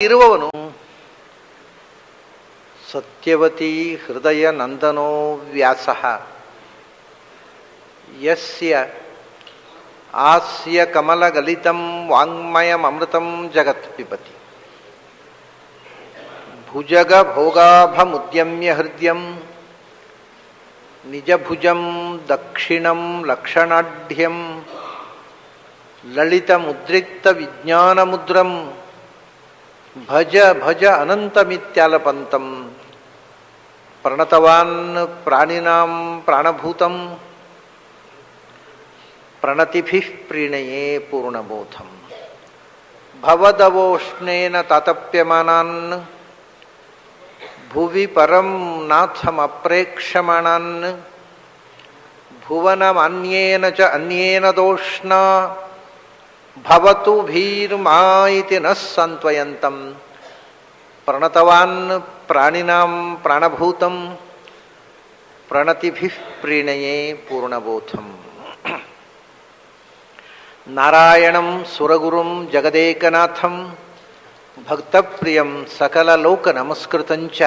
ಇರುವವನು ಸತ್ಯವತಿ ಹೃದಯ ನಂದನೋ ವ್ಯಾಸಃ ಯಸ್ಯ ಆಸ್ಯ ಕಮಲಗಲಿತಂ ವಾಂಗ್ಮಯಮೃತಂ ಜಗತ್ ಪಿಬತಿ ಭುಜಗ ಭೋಗಾಭಮುದ್ಯಮ್ಯ ಹೃದಯಂ ನಿಜಭುಜಂ ದಕ್ಷಿಣಂ ಲಕ್ಷಣಾಢ್ಯಂ ಲಲಿತ ಮುದ್ರಿಕ್ತ ವಿಜ್ಞಾನ ಮುದ್ರಂ ಭಜ ಭಜ ಅನಂತಮಿತ್ಯಾಲಪಂತಂ ಪ್ರಣತವಾನ್ ಪ್ರಾಣಿನಾಂ ಪ್ರಾಣಭೂತಂ ಪ್ರಣತಿಭಿಃ ಪ್ರೀಣಯೇ ಪೂರ್ಣಬೋಧಂ ಭವದವೋಷ್ಣೇನ ತಾತಪ್ಯಮಾನಾನ್ ಭುವಿ ಪರಂ ನಾಥಮಪ್ರೇಕ್ಷಮಾಣಾನ್ ಭುವನಮನ್ಯೇನ ಚ ಅನ್ಯೇನ ದೋಷ್ಣಾ ಭವತು ಭೀರ್ಮಾ ಇತಿ ನ ಸಾಂತ್ವಯಂತಂ ಪ್ರಣತವಾನ್ ಪ್ರಾಣಿನಾಂ ಪ್ರಾಣಭೂತಂ ಪ್ರಣತಿಭಿಃ ಪ್ರೀಣಯೇ ಪೂರ್ಣಬೋಧಂ ನಾರಾಯಣಂ ಸುರಗುರುಂ ಜಗದೇಕನಾಥಂ ಭಕ್ತಪ್ರಿಯಂ ಸಕಲಲೋಕನಮಸ್ಕೃತಂಚ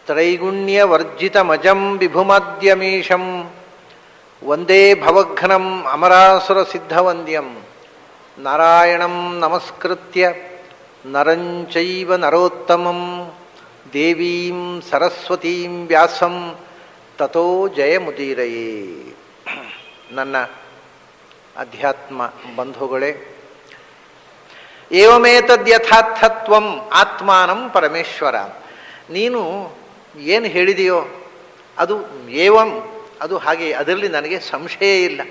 ತ್ರೈಗುಣ್ಯವರ್ಜಿತಮಜಂ ವಿಭುಮದ್ಯಮೀಶಂ ವಂದೇ ಭವಘ್ನಂ ಅಮರಾಸುರಸಿದ್ಧವಂದ್ಯಂ ನಾರಾಯಣಂ ನಮಸ್ಕೃತ್ಯ ನರಂ ಚೈವ ನರೋತ್ತಮಂ ದೇವೀಂ ಸರಸ್ವತೀಂ ವ್ಯಾಸಂ ತತೋ ಜಯಮುದೀರಯೇ. ನನ್ನ ಅಧ್ಯಾತ್ಮ ಬಂಧುಗಳೇ, ಏವಮೇತದ್ಯಥಾರ್ಥತ್ವಂ ಆತ್ಮಾನಂ ಪರಮೇಶ್ವರ. ನೀನು ಏನು ಹೇಳಿದೆಯೋ ಅದು ಏವಂ, ಅದು ಹಾಗೆ, ಅದರಲ್ಲಿ ನನಗೆ ಸಂಶಯ ಇಲ್ಲ.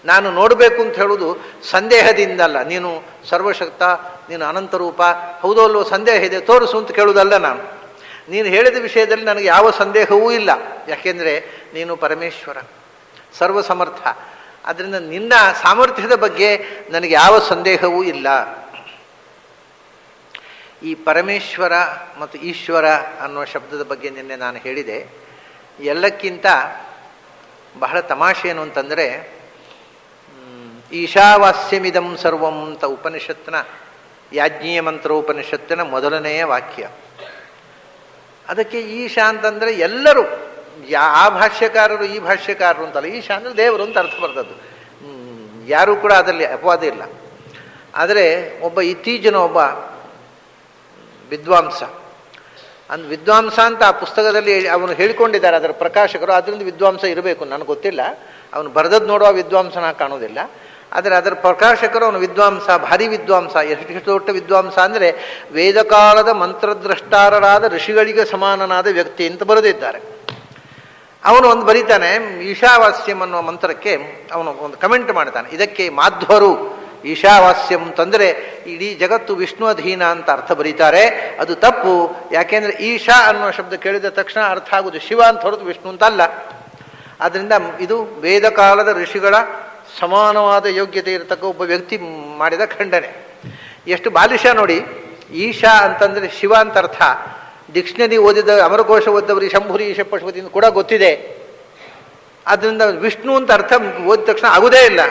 ನಾನು ನೋಡಬೇಕು ಅಂತ ಹೇಳುವುದು ಸಂದೇಹದಿಂದಲ್ಲ. ನೀನು ಸರ್ವಶಕ್ತ, ನೀನು ಅನಂತರೂಪ, ಹೌದೋ ಅಲ್ಲೋ ಸಂದೇಹ ಇದೆ ತೋರಿಸು ಅಂತ ಕೇಳುವುದಲ್ಲ. ನೀನು ಹೇಳಿದ ವಿಷಯದಲ್ಲಿ ನನಗೆ ಯಾವ ಸಂದೇಹವೂ ಇಲ್ಲ. ಯಾಕೆಂದರೆ ನೀನು ಪರಮೇಶ್ವರ, ಸರ್ವಸಮರ್ಥ. ಆದ್ದರಿಂದ ನಿನ್ನ ಸಾಮರ್ಥ್ಯದ ಬಗ್ಗೆ ನನಗೆ ಯಾವ ಸಂದೇಹವೂ ಇಲ್ಲ. ಈ ಪರಮೇಶ್ವರ ಮತ್ತು ಈಶ್ವರ ಅನ್ನುವ ಶಬ್ದದ ಬಗ್ಗೆ ನಿನ್ನೆ ನಾನು ಹೇಳಿದೆ. ಎಲ್ಲಕ್ಕಿಂತ ಬಹಳ ತಮಾಷೆ ಏನು ಅಂತಂದರೆ, ಈಶಾವಾಸ್ಯಮಿದಂ ಸರ್ವಂ ಅಂತ ಉಪನಿಷತ್ತಿನ ಯಾಜ್ಞೀಯ ಮಂತ್ರೋಪನಿಷತ್ತಿನ ಮೊದಲನೆಯ ವಾಕ್ಯ. ಅದಕ್ಕೆ ಈಶಾ ಅಂತಂದರೆ ಎಲ್ಲರೂ, ಆ ಭಾಷ್ಯಕಾರರು ಈ ಭಾಷ್ಯಕಾರರು ಅಂತಲ್ಲ, ಈಶಾ ಅಂದರೆ ದೇವರು ಅಂತ ಅರ್ಥ ಬರ್ತದ್ದು. ಯಾರೂ ಕೂಡ ಅದರಲ್ಲಿ ಅಪವಾದ ಇಲ್ಲ. ಆದರೆ ಇತ್ತೀಚಿನ ಒಬ್ಬ ವಿದ್ವಾಂಸ ಅಂತ ಆ ಪುಸ್ತಕದಲ್ಲಿ ಅವನು ಹೇಳಿಕೊಂಡಿದ್ದಾರೆ, ಅದರ ಪ್ರಕಾಶಕರು. ಅದರಿಂದ ವಿದ್ವಾಂಸ ಇರಬೇಕು, ನನಗೆ ಗೊತ್ತಿಲ್ಲ. ಅವನು ಬರೆದದ್ದು ನೋಡುವ ವಿದ್ವಾಂಸನ ಕಾಣೋದಿಲ್ಲ. ಆದರೆ ಅದರ ಪ್ರಕಾಶಕರು ಅವನು ವಿದ್ವಾಂಸ, ಭಾರಿ ವಿದ್ವಾಂಸ. ಎಷ್ಟು ದೊಡ್ಡ ವಿದ್ವಾಂಸ ಅಂದರೆ ವೇದಕಾಲದ ಮಂತ್ರದ್ರಷ್ಟಾರರಾದ ಋಷಿಗಳಿಗೆ ಸಮಾನನಾದ ವ್ಯಕ್ತಿ ಅಂತ ಬರೆದಿದ್ದಾರೆ. ಅವನು ಒಂದು ಬರೀತಾನೆ, ಈಶಾವಾಸ್ಯಂ ಅನ್ನುವ ಮಂತ್ರಕ್ಕೆ ಅವನು ಒಂದು ಕಮೆಂಟ್ ಮಾಡ್ತಾನೆ. ಇದಕ್ಕೆ ಮಾಧ್ವರು ಈಶಾವಾಸ್ಯಂ ಅಂತಂದರೆ ಇಡೀ ಜಗತ್ತು ವಿಷ್ಣು ಅಧೀನ ಅಂತ ಅರ್ಥ ಬರೀತಾರೆ. ಅದು ತಪ್ಪು. ಯಾಕೆಂದರೆ ಈಶಾ ಅನ್ನುವ ಶಬ್ದ ಕೇಳಿದ ತಕ್ಷಣ ಅರ್ಥ ಆಗುವುದು ಶಿವ ಅಂತ ಹೊರತು ವಿಷ್ಣು ಅಂತಲ್ಲ. ಆದ್ದರಿಂದ ಇದು ವೇದಕಾಲದ ಋಷಿಗಳ ಸಮಾನವಾದ ಯೋಗ್ಯತೆ ಇರತಕ್ಕ ಒಬ್ಬ ವ್ಯಕ್ತಿ ಮಾಡಿದ ಖಂಡನೆ. ಎಷ್ಟು ಬಾಲಿಶ ನೋಡಿ. ಈಶಾ ಅಂತಂದರೆ ಶಿವ ಅಂತ ಅರ್ಥ. ಡಿಕ್ಷನರಿ ಓದಿದ, ಅಮರಕೋಶ ಓದಿದವರಿಗೆ ಶಂಭುರಿ ಈಶ ಪಶುಪತಿ ಕೂಡ ಗೊತ್ತಿದೆ. ಆದ್ದರಿಂದ ವಿಷ್ಣು ಅಂತ ಅರ್ಥ ಓದಿದ ತಕ್ಷಣ ಆಗುವುದೇ ಇಲ್ಲ,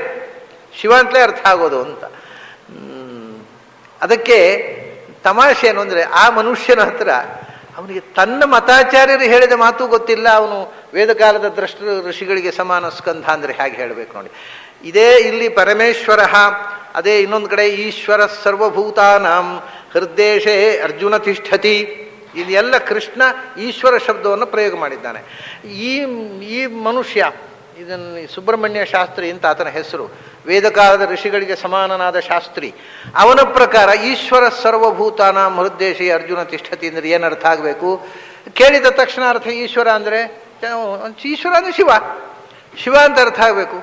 ಶಿವ ಅಂತಲೇ ಅರ್ಥ ಆಗೋದು ಅಂತ. ಅದಕ್ಕೆ ತಮಾಷೆ ಏನು ಅಂದರೆ, ಆ ಮನುಷ್ಯನ ಹತ್ರ ಅವನಿಗೆ ತನ್ನ ಮತಾಚಾರ್ಯರು ಹೇಳಿದ ಮಾತು ಗೊತ್ತಿಲ್ಲ. ಅವನು ವೇದಕಾಲದ ಋಷಿಗಳಿಗೆ ಸಮಾನ ಸ್ಕಂಧ ಅಂದರೆ ಹೇಗೆ ಹೇಳಬೇಕು ನೋಡಿ. ಇದೇ ಇಲ್ಲಿ ಪರಮೇಶ್ವರ, ಅದೇ ಇನ್ನೊಂದು ಕಡೆ ಈಶ್ವರ ಸರ್ವಭೂತಾನಾಂ ಹೃದ್ದೇಶೇ ಅರ್ಜುನ ತಿಷ್ಠತಿ. ಇಲ್ಲಿ ಎಲ್ಲ ಕೃಷ್ಣ ಈಶ್ವರ ಶಬ್ದವನ್ನು ಪ್ರಯೋಗ ಮಾಡಿದ್ದಾನೆ. ಈ ಮನುಷ್ಯ, ಇದನ್ನು ಸುಬ್ರಹ್ಮಣ್ಯ ಶಾಸ್ತ್ರಿ ಅಂತ ಆತನ ಹೆಸರು, ವೇದಕಾಲದ ಋಷಿಗಳಿಗೆ ಸಮಾನನಾದ ಶಾಸ್ತ್ರಿ. ಅವನ ಪ್ರಕಾರ ಈಶ್ವರ ಸರ್ವಭೂತಾನಾಂ ಹೃದ್ದೇಶೇ ಅರ್ಜುನ ತಿಷ್ಠತಿ ಅಂದರೆ ಏನು ಅರ್ಥ ಆಗಬೇಕು? ಕೇಳಿದ ತಕ್ಷಣ ಅರ್ಥ ಈಶ್ವರ ಅಂದರೆ ಈಶ್ವರ ಅಂದರೆ ಶಿವ, ಶಿವ ಅಂತ ಅರ್ಥ ಆಗಬೇಕು.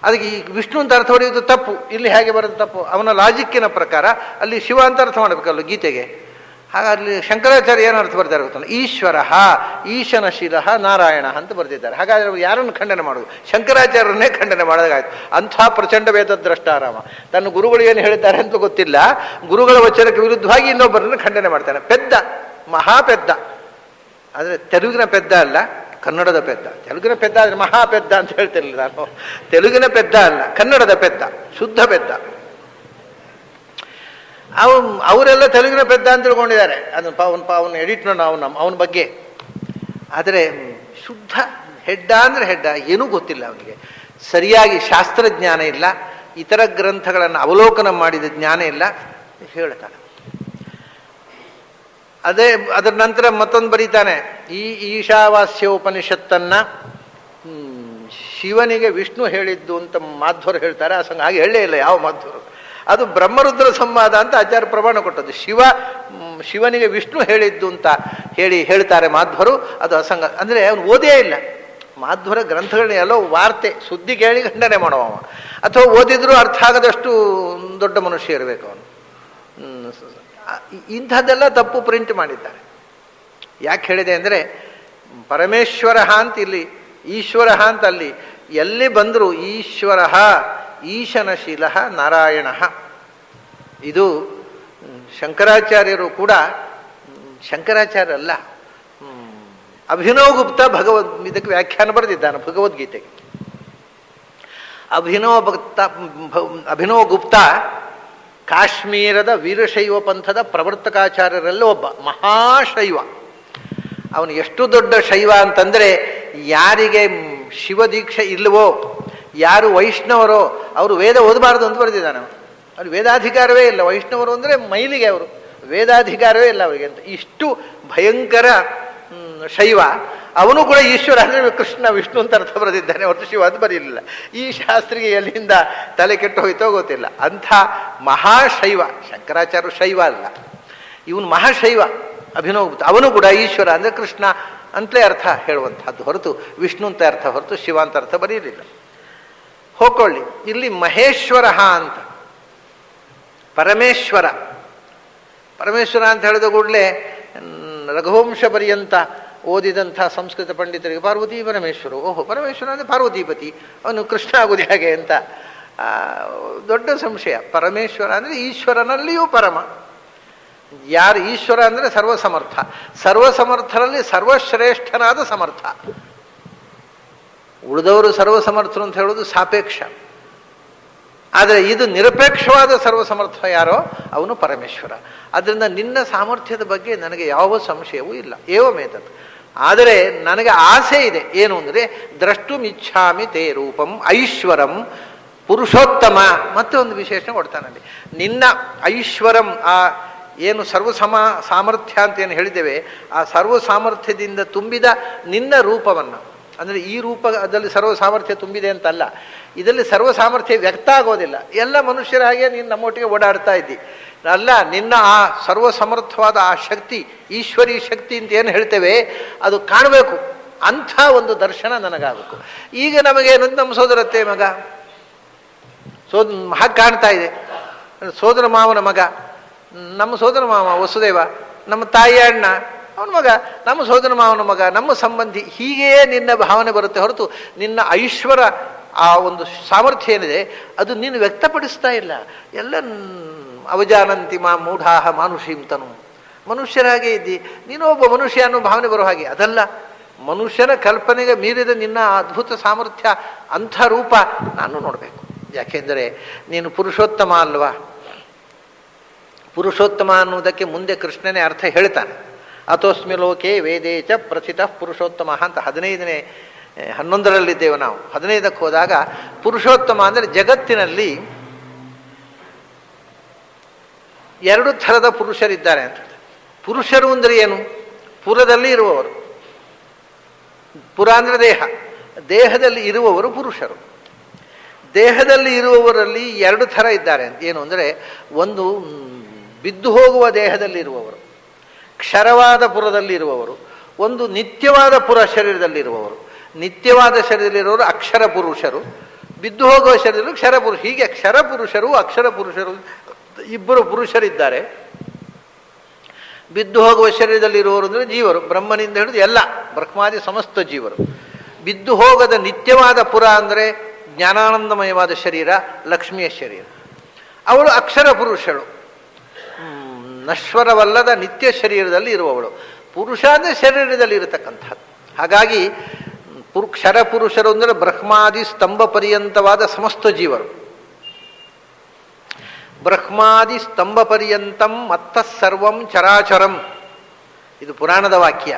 ಅದಕ್ಕೆ ಈ ವಿಷ್ಣು ಅಂತ ಅರ್ಥ ಹೊಡೆಯೋದು ತಪ್ಪು. ಇಲ್ಲಿ ಹೇಗೆ ಬರೋದು ತಪ್ಪು? ಅವನ ಲಾಜಿಕ್ಕಿನ ಪ್ರಕಾರ ಅಲ್ಲಿ ಶಿವ ಅಂತ ಅರ್ಥ ಮಾಡಬೇಕಲ್ಲ ಗೀತೆಗೆ. ಹಾಗಾಗಲಿ ಶಂಕರಾಚಾರ್ಯ ಏನು ಅರ್ಥ ಬರ್ತಾರೆ ಗೊತ್ತಲ್ಲ, ಈಶ್ವರ ಈಶನ ಶಿಲ ನಾರಾಯಣ ಅಂತ ಬರೆದಿದ್ದಾರೆ. ಹಾಗಾದರೆ ಅವರು ಯಾರನ್ನು ಖಂಡನೆ ಮಾಡೋದು? ಶಂಕರಾಚಾರ್ಯರನ್ನೇ ಖಂಡನೆ ಮಾಡೋದಾಗಾಯ್ತು. ಅಂಥ ಪ್ರಚಂಡ ವೇದ ದ್ರಷ್ಟಾರಾಮ. ತನ್ನ ಗುರುಗಳು ಏನು ಹೇಳಿದ್ದಾರೆ ಅಂತ ಗೊತ್ತಿಲ್ಲ, ಗುರುಗಳ ವಚನಕ್ಕೆ ವಿರುದ್ಧವಾಗಿ ಇನ್ನೊಬ್ಬರನ್ನು ಖಂಡನೆ ಮಾಡ್ತಾನೆ. ಪೆದ್ದ, ಮಹಾಪೆದ್ದ. ಆದರೆ ತೆಲುಗಿನ ಪೆದ್ದ ಅಲ್ಲ, ಕನ್ನಡದ ಪೆದ್ದ. ತೆಲುಗಿನ ಪೆದ್ದ ಆದರೆ ಮಹಾಪೆದ್ದ ಅಂತ ಹೇಳ್ತಿರಲಿಲ್ಲ ನಾನು. ತೆಲುಗಿನ ಪೆದ್ದ ಅಲ್ಲ, ಕನ್ನಡದ ಪೆದ್ದ, ಶುದ್ಧ ಪೆದ್ದ. ಅವರೆಲ್ಲ ತೆಲುಗಿನ ಪೆದ್ದ ಅಂತ ತಿಳ್ಕೊಂಡಿದ್ದಾರೆ. ಅದನ್ನು ಅವನು ಎಡಿಟ್ ಅವನ ಬಗ್ಗೆ. ಆದರೆ ಶುದ್ಧ ಹೆಡ್ಡ ಅಂದರೆ ಹೆಡ್ಡ, ಏನೂ ಗೊತ್ತಿಲ್ಲ ಅವನಿಗೆ. ಸರಿಯಾಗಿ ಶಾಸ್ತ್ರಜ್ಞಾನ ಇಲ್ಲ, ಇತರ ಗ್ರಂಥಗಳನ್ನು ಅವಲೋಕನ ಮಾಡಿದ ಜ್ಞಾನ ಇಲ್ಲ ಹೇಳ್ತಾನೆ. ಅದರ ನಂತರ ಮತ್ತೊಂದು ಬರೀತಾನೆ, ಈ ಈಶಾವಾಸ್ಯೋಪನಿಷತ್ತನ್ನ ಶಿವನಿಗೆ ವಿಷ್ಣು ಹೇಳಿದ್ದು ಅಂತ ಮಾಧ್ವರು ಹೇಳ್ತಾರೆ. ಆ ಸಂಘ ಹಾಗೆ ಹೇಳೇ ಇಲ್ಲ ಯಾವ ಮಾಧ್ವರು. ಅದು ಬ್ರಹ್ಮರುದ್ರ ಸಂವಾದ ಅಂತ ಆಚಾರ್ಯ ಪ್ರಮಾಣ ಕೊಟ್ಟದ್ದು. ಶಿವನಿಗೆ ವಿಷ್ಣು ಹೇಳಿದ್ದು ಅಂತ ಹೇಳ್ತಾರೆ ಮಾಧ್ವರು. ಅದು ಅಸಂಗ. ಅಂದರೆ ಅವನು ಓದೇ ಇಲ್ಲ ಮಾಧ್ವರ ಗ್ರಂಥಗಳನ್ನ, ಎಲ್ಲೋ ವಾರ್ತೆ ಸುದ್ದಿ ಕೇಳಿ ಖಂಡನೆ ಮಾಡುವ, ಅಥವಾ ಓದಿದ್ರೂ ಅರ್ಥ ಆಗದಷ್ಟು ದೊಡ್ಡ ಮನುಷ್ಯ ಇರಬೇಕು ಅವನು. ಇಂಥದ್ದೆಲ್ಲ ತಪ್ಪು ಪ್ರಿಂಟ್ ಮಾಡಿದ್ದಾರೆ. ಯಾಕೆ ಹೇಳಿದೆ ಅಂದರೆ, ಪರಮೇಶ್ವರ ಅಂತ ಇಲ್ಲಿ, ಈಶ್ವರ ಅಂತ ಅಲ್ಲಿ, ಎಲ್ಲಿ ಬಂದರೂ ಈಶ್ವರ ಈಶನಶೀಲ ನಾರಾಯಣ. ಇದು ಶಂಕರಾಚಾರ್ಯರು ಕೂಡ, ಶಂಕರಾಚಾರ್ಯರಲ್ಲ, ಅಭಿನವ್ ಗುಪ್ತ ಇದಕ್ಕೆ ವ್ಯಾಖ್ಯಾನ ಬರೆದಿದ್ದಾನೆ ಭಗವದ್ಗೀತೆಗೆ. ಅಭಿನವ್ ಗುಪ್ತ ಕಾಶ್ಮೀರದ ವೀರಶೈವ ಪಂಥದ ಪ್ರವರ್ತಕಾಚಾರ್ಯರಲ್ಲಿ ಒಬ್ಬ ಮಹಾಶೈವ. ಅವನು ಎಷ್ಟು ದೊಡ್ಡ ಶೈವ ಅಂತಂದರೆ, ಯಾರಿಗೆ ಶಿವದೀಕ್ಷೆ ಇಲ್ಲವೋ, ಯಾರು ವೈಷ್ಣವರೋ ಅವರು ವೇದ ಓದಬಾರ್ದು ಅಂತ ಬರೆದಿದ್ದಾನೆ. ಅವ್ರು ವೇದಾಧಿಕಾರವೇ ಇಲ್ಲ. ವೈಷ್ಣವರು ಅಂದರೆ ಮೈಲಿಗೆ, ಅವರು ವೇದಾಧಿಕಾರವೇ ಇಲ್ಲ ಅವರಿಗೆ ಅಂತ. ಇಷ್ಟು ಭಯಂಕರ ಶೈವ. ಅವನು ಕೂಡ ಈಶ್ವರ ಅಂದರೆ ಕೃಷ್ಣ ವಿಷ್ಣು ಅಂತ ಅರ್ಥ ಬರೆದಿದ್ದಾನೆ, ಹೊರತು ಶಿವ ಅಂತ ಬರೀಲಿಲ್ಲ. ಈ ಶಾಸ್ತ್ರಿಗೆ ಎಲ್ಲಿಂದ ತಲೆ ಕೆಟ್ಟು ಹೋಯ್ತೋ ಗೊತ್ತಿಲ್ಲ. ಅಂಥ ಮಹಾಶೈವ. ಶಂಕರಾಚಾರ್ಯ ಶೈವ ಅಲ್ಲ, ಇವನು ಮಹಾಶೈವ ಅಭಿನವ್ ಗುಪ್ತ. ಅವನು ಕೂಡ ಈಶ್ವರ ಅಂದರೆ ಕೃಷ್ಣ ಅಂತಲೇ ಅರ್ಥ ಹೇಳುವಂಥದ್ದು ಹೊರತು ವಿಷ್ಣು ಅಂತ ಅರ್ಥ ಹೊರತು ಶಿವ ಅಂತ ಅರ್ಥ ಬರೀಲಿಲ್ಲ. ಹೋಗ್ಕೊಳ್ಳಿ, ಇಲ್ಲಿ ಮಹೇಶ್ವರ ಅಂತ ಪರಮೇಶ್ವರ. ಪರಮೇಶ್ವರ ಅಂತ ಹೇಳಿದ ಕೂಡಲೇ ರಘುವಂಶ ಪರ್ಯಂತ ಓದಿದಂಥ ಸಂಸ್ಕೃತ ಪಂಡಿತರಿಗೆ ಪಾರ್ವತಿ ಪರಮೇಶ್ವರ, ಓಹೋ ಪರಮೇಶ್ವರ ಅಂದರೆ ಪಾರ್ವತಿಪತಿ, ಅವನು ಕೃಷ್ಣ ಆಗುವುದು ಹೇಗೆ ಅಂತ ದೊಡ್ಡ ಸಂಶಯ. ಪರಮೇಶ್ವರ ಅಂದರೆ ಈಶ್ವರನಲ್ಲಿಯೂ ಪರಮ. ಯಾರು ಈಶ್ವರ ಅಂದರೆ ಸರ್ವಸಮರ್ಥ, ಸರ್ವಸಮರ್ಥರಲ್ಲಿ ಸರ್ವಶ್ರೇಷ್ಠನಾದ ಸಮರ್ಥ. ಉಳಿದವರು ಸರ್ವಸಮರ್ಥರು ಅಂತ ಹೇಳೋದು ಸಾಪೇಕ್ಷ. ಆದರೆ ಇದು ನಿರಪೇಕ್ಷವಾದ ಸರ್ವಸಮರ್ಥ ಯಾರೋ ಅವನು ಪರಮೇಶ್ವರ. ಆದ್ದರಿಂದ ನಿನ್ನ ಸಾಮರ್ಥ್ಯದ ಬಗ್ಗೆ ನನಗೆ ಯಾವ ಸಂಶಯವೂ ಇಲ್ಲ, ಏವಮೇತತ್. ಆದರೆ ನನಗೆ ಆಸೆ ಇದೆ, ಏನು ಅಂದರೆ ದ್ರಷ್ಟುಮಿಚ್ಛಾಮಿ ತೇ ರೂಪಂ ಐಶ್ವರಂ ಪುರುಷೋತ್ತಮ. ಮತ್ತೆ ಒಂದು ವಿಶೇಷಣೆ ಕೊಡ್ತಾನಲ್ಲಿ, ನಿನ್ನ ಐಶ್ವರಂ, ಆ ಏನು ಸಾಮರ್ಥ್ಯ ಅಂತ ಏನು ಹೇಳಿದ್ದೇವೆ, ಆ ಸರ್ವ ಸಾಮರ್ಥ್ಯದಿಂದ ತುಂಬಿದ ನಿನ್ನ ರೂಪವನ್ನು, ಅಂದರೆ ಈ ರೂಪದಲ್ಲಿ ಸರ್ವ ಸಾಮರ್ಥ್ಯ ತುಂಬಿದೆ ಅಂತಲ್ಲ, ಇದರಲ್ಲಿ ಸರ್ವ ಸಾಮರ್ಥ್ಯ ವ್ಯಕ್ತ ಆಗೋದಿಲ್ಲ. ಎಲ್ಲ ಮನುಷ್ಯರ ಹಾಗೆ ನೀನು ನಮ್ಮೊಟ್ಟಿಗೆ ಓಡಾಡ್ತಾ ಇದ್ದಿ ಅಲ್ಲ. ನಿನ್ನ ಆ ಸರ್ವ ಸಮರ್ಥವಾದ ಆ ಶಕ್ತಿ, ಈಶ್ವರಿ ಶಕ್ತಿ ಅಂತ ಏನು ಹೇಳ್ತೇವೆ, ಅದು ಕಾಣಬೇಕು. ಅಂಥ ಒಂದು ದರ್ಶನ ನನಗಾಗಬೇಕು. ಈಗ ನಮಗೇನು, ನಮ್ಮ ಸೋದರತ್ತೆ ಮಗ ಹಾಗೆ ಕಾಣ್ತಾ ಇದೆ. ಸೋದರ ಮಾವನ ಮಗ, ನಮ್ಮ ಸೋದರ ಮಾವ ವಸುದೇವ, ನಮ್ಮ ತಾಯಿ ಅಣ್ಣ ಅವನ ಮಗ, ನಮ್ಮ ಸೋದರ ಮಾವನ ಮಗ, ನಮ್ಮ ಸಂಬಂಧಿ, ಹೀಗೆಯೇ ನಿನ್ನ ಭಾವನೆ ಬರುತ್ತೆ ಹೊರತು ನಿನ್ನ ಐಶ್ವರ ಆ ಒಂದು ಸಾಮರ್ಥ್ಯ ಏನಿದೆ ಅದು ನೀನು ವ್ಯಕ್ತಪಡಿಸ್ತಾ ಇಲ್ಲ. ಎಲ್ಲ ಅವಜಾನಂತಿ ಮಾ ಮೂಢಾಹ ಮಾನುಷೀಂ ತನು, ಮನುಷ್ಯರಾಗೇ ಇದ್ದಿ, ನೀನು ಒಬ್ಬ ಮನುಷ್ಯ ಅನ್ನೋ ಭಾವನೆ ಬರೋ ಹಾಗೆ. ಅದಲ್ಲ, ಮನುಷ್ಯನ ಕಲ್ಪನೆಗೆ ಮೀರಿದ ನಿನ್ನ ಅದ್ಭುತ ಸಾಮರ್ಥ್ಯ, ಅಂಥ ರೂಪ ನಾನು ನೋಡಬೇಕು. ಯಾಕೆಂದರೆ ನೀನು ಪುರುಷೋತ್ತಮ ಅಲ್ವಾ. ಪುರುಷೋತ್ತಮ ಅನ್ನುವುದಕ್ಕೆ ಮುಂದೆ ಕೃಷ್ಣನೇ ಅರ್ಥ ಹೇಳ್ತಾನೆ. ಅಥೋಸ್ಮಿ ಲೋಕೆ ವೇದೇ ಚ ಪ್ರಥಿತಃ ಪುರುಷೋತ್ತಮ ಅಂತ 11ರಲ್ಲಿದ್ದೇವೆ ನಾವು. 15ಕ್ಕೆ ಹೋದಾಗ ಪುರುಷೋತ್ತಮ ಅಂದರೆ ಜಗತ್ತಿನಲ್ಲಿ 2 ಥರದ ಪುರುಷರಿದ್ದಾರೆ ಅಂತ. ಪುರುಷರು ಅಂದರೆ ಏನು? ಪುರದಲ್ಲಿ ಇರುವವರು. ಪುರ ಅಂದರೆ ದೇಹ, ದೇಹದಲ್ಲಿ ಇರುವವರು ಪುರುಷರು. ದೇಹದಲ್ಲಿ ಇರುವವರಲ್ಲಿ 2 ಥರ ಇದ್ದಾರೆ ಅಂತ. ಏನು ಅಂದರೆ, ಒಂದು ಬಿದ್ದು ಹೋಗುವ ದೇಹದಲ್ಲಿ ಇರುವವರು, ಕ್ಷರವಾದ ಪುರದಲ್ಲಿ ಇರುವವರು. ಒಂದು ನಿತ್ಯವಾದ ಪುರ ಶರೀರದಲ್ಲಿರುವವರು. ನಿತ್ಯವಾದ ಶರೀರದಲ್ಲಿರುವವರು ಅಕ್ಷರ ಪುರುಷರು, ಬಿದ್ದು ಹೋಗುವ ಶರೀರದಲ್ಲಿ ಕ್ಷರ ಪುರುಷ. ಹೀಗೆ ಕ್ಷರ ಪುರುಷರು ಅಕ್ಷರ ಪುರುಷರು ಇಬ್ಬರು ಪುರುಷರಿದ್ದಾರೆ. ಬಿದ್ದು ಹೋಗುವ ಶರೀರದಲ್ಲಿರುವವರು ಅಂದರೆ ಜೀವರು, ಬ್ರಹ್ಮನಿಂದ ಹಿಡಿದು ಎಲ್ಲ ಬ್ರಹ್ಮಾದಿ ಸಮಸ್ತ ಜೀವರು. ಬಿದ್ದು ಹೋಗದ ನಿತ್ಯವಾದ ಪುರ ಅಂದರೆ ಜ್ಞಾನಾನಂದಮಯವಾದ ಶರೀರ, ಲಕ್ಷ್ಮಿಯ ಶರೀರ. ಅವಳು ಅಕ್ಷರ ಪುರುಷಳು, ನಶ್ವರವಲ್ಲದ ನಿತ್ಯ ಶರೀರದಲ್ಲಿ ಇರುವವಳು. ಪುರುಷ ಅಂದರೆ ಶರೀರದಲ್ಲಿ ಇರತಕ್ಕಂಥದ್ದು. ಹಾಗಾಗಿ ಕ್ಷರ ಪುರುಷರು ಅಂದರೆ ಬ್ರಹ್ಮಾದಿ ಸ್ತಂಭ ಪರ್ಯಂತವಾದ ಸಮಸ್ತ ಜೀವರು. ಬ್ರಹ್ಮಾದಿ ಸ್ತಂಭ ಪರ್ಯಂತಂ ಮತ್ತಃ ಸರ್ವಂ ಚರಾಚರಂ. ಇದು ಪುರಾಣದ ವಾಕ್ಯ,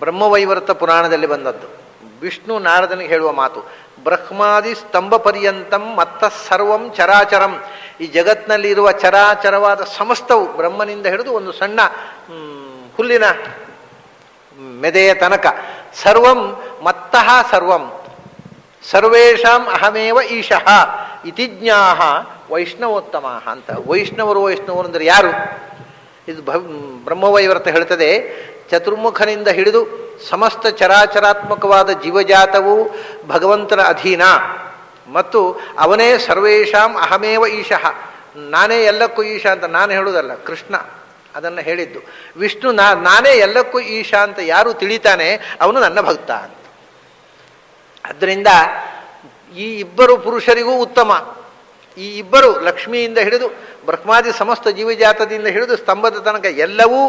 ಬ್ರಹ್ಮವೈವರ್ತ ಪುರಾಣದಲ್ಲಿ ಬಂದದ್ದು. ವಿಷ್ಣು ನಾರದನಿಗೆ ಹೇಳುವ ಮಾತು, ಬ್ರಹ್ಮಾದಿ ಸ್ತಂಭ ಪರ್ಯಂತಂ ಮತ್ತಃ ಸರ್ವಂ ಚರಾಚರಂ. ಈ ಜಗತ್ನಲ್ಲಿ ಇರುವ ಚರಾಚರವಾದ ಸಮಸ್ತವು, ಬ್ರಹ್ಮನಿಂದ ಹಿಡಿದು ಒಂದು ಸಣ್ಣ ಹುಲ್ಲಿನ ಮೆದೆಯ ತನಕ, ಸರ್ವಂ ಮತ್ತಃ ಸರ್ವಂ ಸರ್ವೇಷಾಂ ಅಹಮೇವ ಈಶಃ ಇತಿ ಜ್ಞಾಹ ವೈಷ್ಣವೋತ್ತಮ ಅಂತ. ವೈಷ್ಣವರು ಅಂದರೆ ಯಾರು? ಇದು ಬ್ರಹ್ಮವೈವರ್ತ ಹೇಳ್ತದೆ, ಚತುರ್ಮುಖನಿಂದ ಹಿಡಿದು ಸಮಸ್ತ ಚರಾಚರಾತ್ಮಕವಾದ ಜೀವಜಾತವು ಭಗವಂತನ ಅಧೀನ ಮತ್ತು ಅವನೇ ಸರ್ವೇಷಾಂ ಅಹಮೇವ ಈಶಃ, ನಾನೇ ಎಲ್ಲಕ್ಕೂ ಈಶ ಅಂತ ನಾನು ಹೇಳುವುದಲ್ಲ, ಕೃಷ್ಣ ಅದನ್ನು ಹೇಳಿದ್ದು. ವಿಷ್ಣು ನಾನೇ ಎಲ್ಲಕ್ಕೂ ಈಶ ಅಂತ ಯಾರು ತಿಳಿತಾನೆ ಅವನು ನನ್ನ ಭಕ್ತ ಅಂತ. ಆದ್ದರಿಂದ ಈ ಇಬ್ಬರು ಪುರುಷರಿಗೂ ಉತ್ತಮ. ಈ ಇಬ್ಬರು ಲಕ್ಷ್ಮಿಯಿಂದ ಹಿಡಿದು ಬ್ರಹ್ಮಾದಿ ಸಮಸ್ತ ಜೀವಜಾತದಿಂದ ಹಿಡಿದು ಸ್ತಂಭದ ತನಕ ಎಲ್ಲವೂ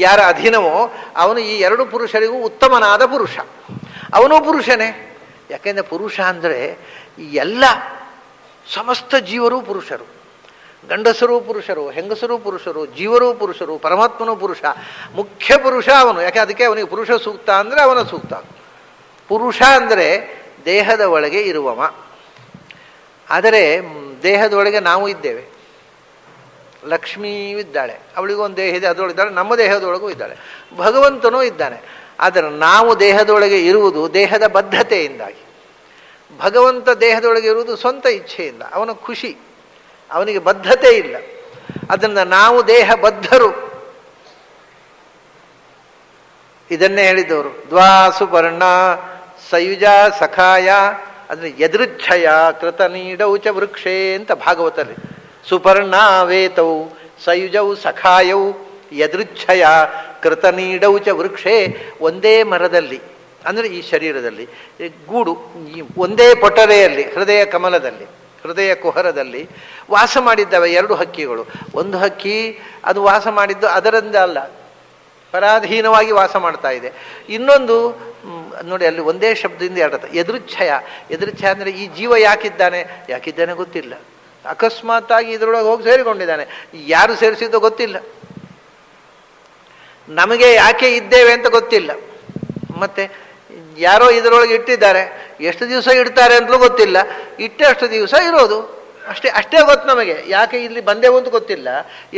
ಯಾರ ಅಧೀನವೋ ಅವನು ಈ ಎರಡು ಪುರುಷರಿಗೂ ಉತ್ತಮನಾದ ಪುರುಷ. ಅವನು ಪುರುಷನೇ. ಯಾಕೆಂದರೆ ಪುರುಷ ಅಂದರೆ ಎಲ್ಲ ಸಮಸ್ತ ಜೀವರು ಪುರುಷರು, ಗಂಡಸರೂ ಪುರುಷರು, ಹೆಂಗಸರೂ ಪುರುಷರು, ಜೀವರೂ ಪುರುಷರು, ಪರಮಾತ್ಮನೂ ಪುರುಷ. ಮುಖ್ಯ ಪುರುಷ ಅವನು. ಯಾಕೆ ಅದಕ್ಕೆ ಅವನಿಗೆ ಪುರುಷ ಸೂಕ್ತ ಅಂದರೆ ಅವನ ಸೂಕ್ತ. ಪುರುಷ ಅಂದರೆ ದೇಹದ ಒಳಗೆ ಇರುವವ. ಆದರೆ ದೇಹದ ಒಳಗೆ ನಾವು ಇದ್ದೇವೆ. ಲಕ್ಷ್ಮೀ ಇದ್ದಾಳೆ, ಅವಳಿಗೂ ಒಂದು ದೇಹ ಇದೆ, ಅದರೊಳಗಿದ್ದಾಳೆ. ನಮ್ಮ ದೇಹದೊಳಗೂ ಇದ್ದಾಳೆ. ಭಗವಂತನೂ ಇದ್ದಾನೆ. ಆದರೆ ನಾವು ದೇಹದೊಳಗೆ ಇರುವುದು ದೇಹದ ಬದ್ಧತೆಯಿಂದಾಗಿ. ಭಗವಂತ ದೇಹದೊಳಗೆ ಇರುವುದು ಸ್ವಂತ ಇಚ್ಛೆಯಿಂದ, ಅವನ ಖುಷಿ, ಅವನಿಗೆ ಬದ್ಧತೆ ಇಲ್ಲ. ಅದರಿಂದ ನಾವು ದೇಹ ಬದ್ಧರು. ಇದನ್ನೇ ಹೇಳಿದವರು, ದ್ವಾಸುಪರ್ಣ ಸಯುಜ ಸಖಾಯ, ಅಂದರೆ ಯದೃಚ್ಛಯ ಕೃತ ನೀಡೌಚ ವೃಕ್ಷೇ ಅಂತ ಭಾಗವತಲ್ಲಿ. ಸುಪರ್ಣ ವೇತೌ ಸಯುಜೌ ಸಖಾಯೌ ಯದೃಚ್ಛಯ ಕೃತ ನೀಡೌಚ ವೃಕ್ಷೇ. ಒಂದೇ ಮರದಲ್ಲಿ, ಅಂದರೆ ಈ ಶರೀರದಲ್ಲಿ ಗೂಡು, ಒಂದೇ ಪೊಟರೆಯಲ್ಲಿ, ಹೃದಯ ಕಮಲದಲ್ಲಿ, ಹೃದಯ ಕುಹರದಲ್ಲಿ ವಾಸ ಮಾಡಿದ್ದಾವೆ ಎರಡು ಹಕ್ಕಿಗಳು. ಒಂದು ಹಕ್ಕಿ ಅದು ವಾಸ ಮಾಡಿದ್ದು ಅದರಿಂದ ಅಲ್ಲ, ಪರಾಧೀನವಾಗಿ ವಾಸ ಮಾಡ್ತಾ ಇದೆ. ಇನ್ನೊಂದು ನೋಡಿ, ಅಲ್ಲಿ ಒಂದೇ ಶಬ್ದದಿಂದ ಎರಡತ್ತ ಎದೃಚ್ಛಯ. ಎದೃಚ್ಛಯ ಅಂದರೆ ಈ ಜೀವ ಯಾಕಿದ್ದಾನೆ ಗೊತ್ತಿಲ್ಲ. ಅಕಸ್ಮಾತ್ತಾಗಿ ಇದರೊಳಗೆ ಹೋಗಿ ಸೇರಿಕೊಂಡಿದ್ದಾನೆ. ಯಾರು ಸೇರಿಸಿದ್ದೋ ಗೊತ್ತಿಲ್ಲ. ನಮಗೆ ಯಾಕೆ ಇದ್ದೇವೆ ಅಂತ ಗೊತ್ತಿಲ್ಲ. ಮತ್ತೆ ಯಾರೋ ಇದರೊಳಗೆ ಇಟ್ಟಿದ್ದಾರೆ, ಎಷ್ಟು ದಿವಸ ಇಡ್ತಾರೆ ಅಂತಲೂ ಗೊತ್ತಿಲ್ಲ. ಇಟ್ಟಷ್ಟು ದಿವಸ ಇರೋದು ಅಷ್ಟೇ ಗೊತ್ತು ನಮಗೆ. ಯಾಕೆ ಇಲ್ಲಿ ಬಂದೇವು ಅಂತ ಗೊತ್ತಿಲ್ಲ,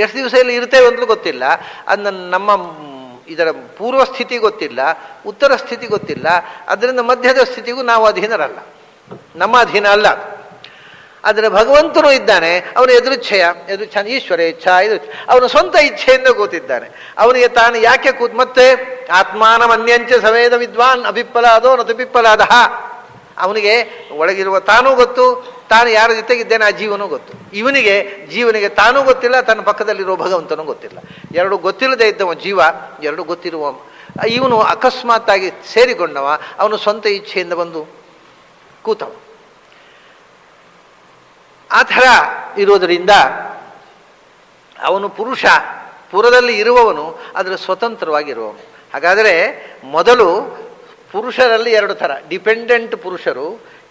ಎಷ್ಟು ದಿವಸ ಇಲ್ಲಿ ಇರ್ತೇವೆ ಅಂತಲೂ ಗೊತ್ತಿಲ್ಲ. ಅದನ್ನ ನಮ್ಮ ಇದರ ಪೂರ್ವ ಸ್ಥಿತಿ ಗೊತ್ತಿಲ್ಲ, ಉತ್ತರ ಸ್ಥಿತಿ ಗೊತ್ತಿಲ್ಲ. ಅದರಿಂದ ಮಧ್ಯದ ಸ್ಥಿತಿಗೂ ನಾವು ಅಧೀನರಲ್ಲ, ನಮ್ಮ ಅಧೀನ ಅಲ್ಲ. ಆದರೆ ಭಗವಂತನು ಇದ್ದಾನೆ, ಅವನು ಎದೃಚ್ಛಯ ಈಶ್ವರ ಇಚ್ಛಾ, ಇದು ಅವನು ಸ್ವಂತ ಇಚ್ಛೆಯಿಂದ ಕೂತಿದ್ದಾನೆ. ಅವನಿಗೆ ತಾನು ಯಾಕೆ ಮತ್ತೆ ಆತ್ಮಾನಮನ್ಯಂಚ ಸವೇದ ವಿದ್ವಾನ್ ಅಭಿಪ್ಪಲಾದೋ ನತುಪಿಪ್ಪಲಾದ. ಅವನಿಗೆ ಒಳಗಿರುವ ತಾನೂ ಗೊತ್ತು, ತಾನು ಯಾರ ಜೊತೆಗಿದ್ದೇನೆ ಆ ಜೀವನೂ ಗೊತ್ತು. ಜೀವನಿಗೆ ತಾನೂ ಗೊತ್ತಿಲ್ಲ, ತನ್ನ ಪಕ್ಕದಲ್ಲಿರುವ ಭಗವಂತನೂ ಗೊತ್ತಿಲ್ಲ. ಎರಡು ಗೊತ್ತಿಲ್ಲದೆ ಇದ್ದವ ಜೀವ, ಎರಡು ಗೊತ್ತಿರುವ ಇವನು ಅಕಸ್ಮಾತ್ತಾಗಿ ಸೇರಿಕೊಂಡವ. ಅವನು ಸ್ವಂತ ಇಚ್ಛೆಯಿಂದ ಬಂದು ಕೂತವ. ಆ ಥರ ಇರೋದರಿಂದ ಅವನು ಪುರುಷ, ಪುರದಲ್ಲಿ ಇರುವವನು, ಆದರೆ ಸ್ವತಂತ್ರವಾಗಿರುವವನು. ಹಾಗಾದರೆ ಮೊದಲು ಪುರುಷರಲ್ಲಿ ಎರಡು ಥರ, ಡಿಪೆಂಡೆಂಟ್ ಪುರುಷರು,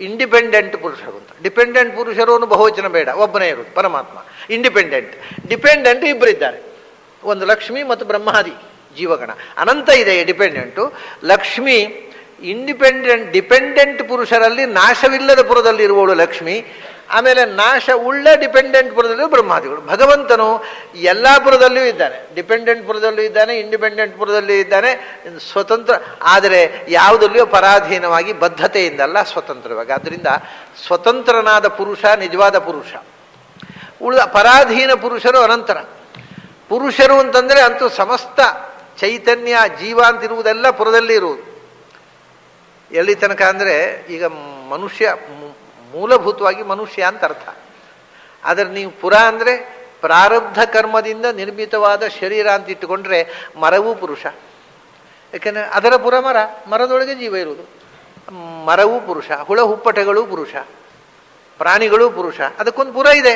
ಇಂಡಿಪೆಂಡೆಂಟ್ ಪುರುಷರು ಅಂತ. ಡಿಪೆಂಡೆಂಟ್ ಪುರುಷರು ಬಹುವಚನ ಬೇಡ, ಒಬ್ಬನೇ ಇರುವುದು ಪರಮಾತ್ಮ. ಡಿಪೆಂಡೆಂಟ್ ಇಬ್ಬರಿದ್ದಾರೆ, ಒಂದು ಲಕ್ಷ್ಮಿ ಮತ್ತು ಬ್ರಹ್ಮಾದಿ ಜೀವಗಣ, ಅನಂತ ಇದೆ ಡಿಪೆಂಡೆಂಟು. ಲಕ್ಷ್ಮಿ ಡಿಪೆಂಡೆಂಟ್ ಪುರುಷರಲ್ಲಿ ನಾಶವಿಲ್ಲದ ಪುರದಲ್ಲಿ ಇರುವವಳು ಲಕ್ಷ್ಮಿ. ಆಮೇಲೆ ನಾಶ ಉಳ್ಳ ಡಿಪೆಂಡೆಂಟ್ ಪುರದಲ್ಲಿಯೂ ಬ್ರಹ್ಮಾದಿಗಳು. ಭಗವಂತನು ಎಲ್ಲ ಪುರದಲ್ಲಿಯೂ ಇದ್ದಾನೆ, ಡಿಪೆಂಡೆಂಟ್ ಪುರದಲ್ಲೂ ಇದ್ದಾನೆ, ಇಂಡಿಪೆಂಡೆಂಟ್ ಪುರದಲ್ಲಿಯೂ ಇದ್ದಾನೆ, ಸ್ವತಂತ್ರ. ಆದರೆ ಯಾವುದಲ್ಲಿಯೂ ಪರಾಧೀನವಾಗಿ ಬದ್ಧತೆಯಿಂದಲ್ಲ, ಸ್ವತಂತ್ರವಾಗಿ. ಆದ್ದರಿಂದ ಸ್ವತಂತ್ರನಾದ ಪುರುಷ ನಿಜವಾದ ಪುರುಷ. ಉಳಿದ ಪರಾಧೀನ ಪುರುಷರು ಅನಂತರ. ಪುರುಷರು ಅಂತಂದರೆ ಅಂತೂ ಸಮಸ್ತ ಚೈತನ್ಯ ಜೀವ ಅಂತಿರುವುದೆಲ್ಲ ಪುರದಲ್ಲಿ ಇರುವುದು. ಎಲ್ಲಿ ತನಕ ಅಂದರೆ ಈಗ ಮನುಷ್ಯ ಮೂಲಭೂತವಾಗಿ ಮನುಷ್ಯ ಅಂತ ಅರ್ಥ. ಆದರೆ ನೀವು ಪುರ ಅಂದರೆ ಪ್ರಾರಬ್ಧ ಕರ್ಮದಿಂದ ನಿರ್ಮಿತವಾದ ಶರೀರ ಅಂತ ಇಟ್ಟುಕೊಂಡ್ರೆ ಮರವೂ ಪುರುಷ. ಯಾಕೆಂದರೆ ಅದರ ಪುರ ಮರದೊಳಗೆ ಜೀವ ಇರುವುದು. ಮರವೂ ಪುರುಷ, ಹುಳ ಹುಪ್ಪಟೆಗಳೂ ಪುರುಷ, ಪ್ರಾಣಿಗಳೂ ಪುರುಷ. ಅದಕ್ಕೊಂದು ಪುರ ಇದೆ,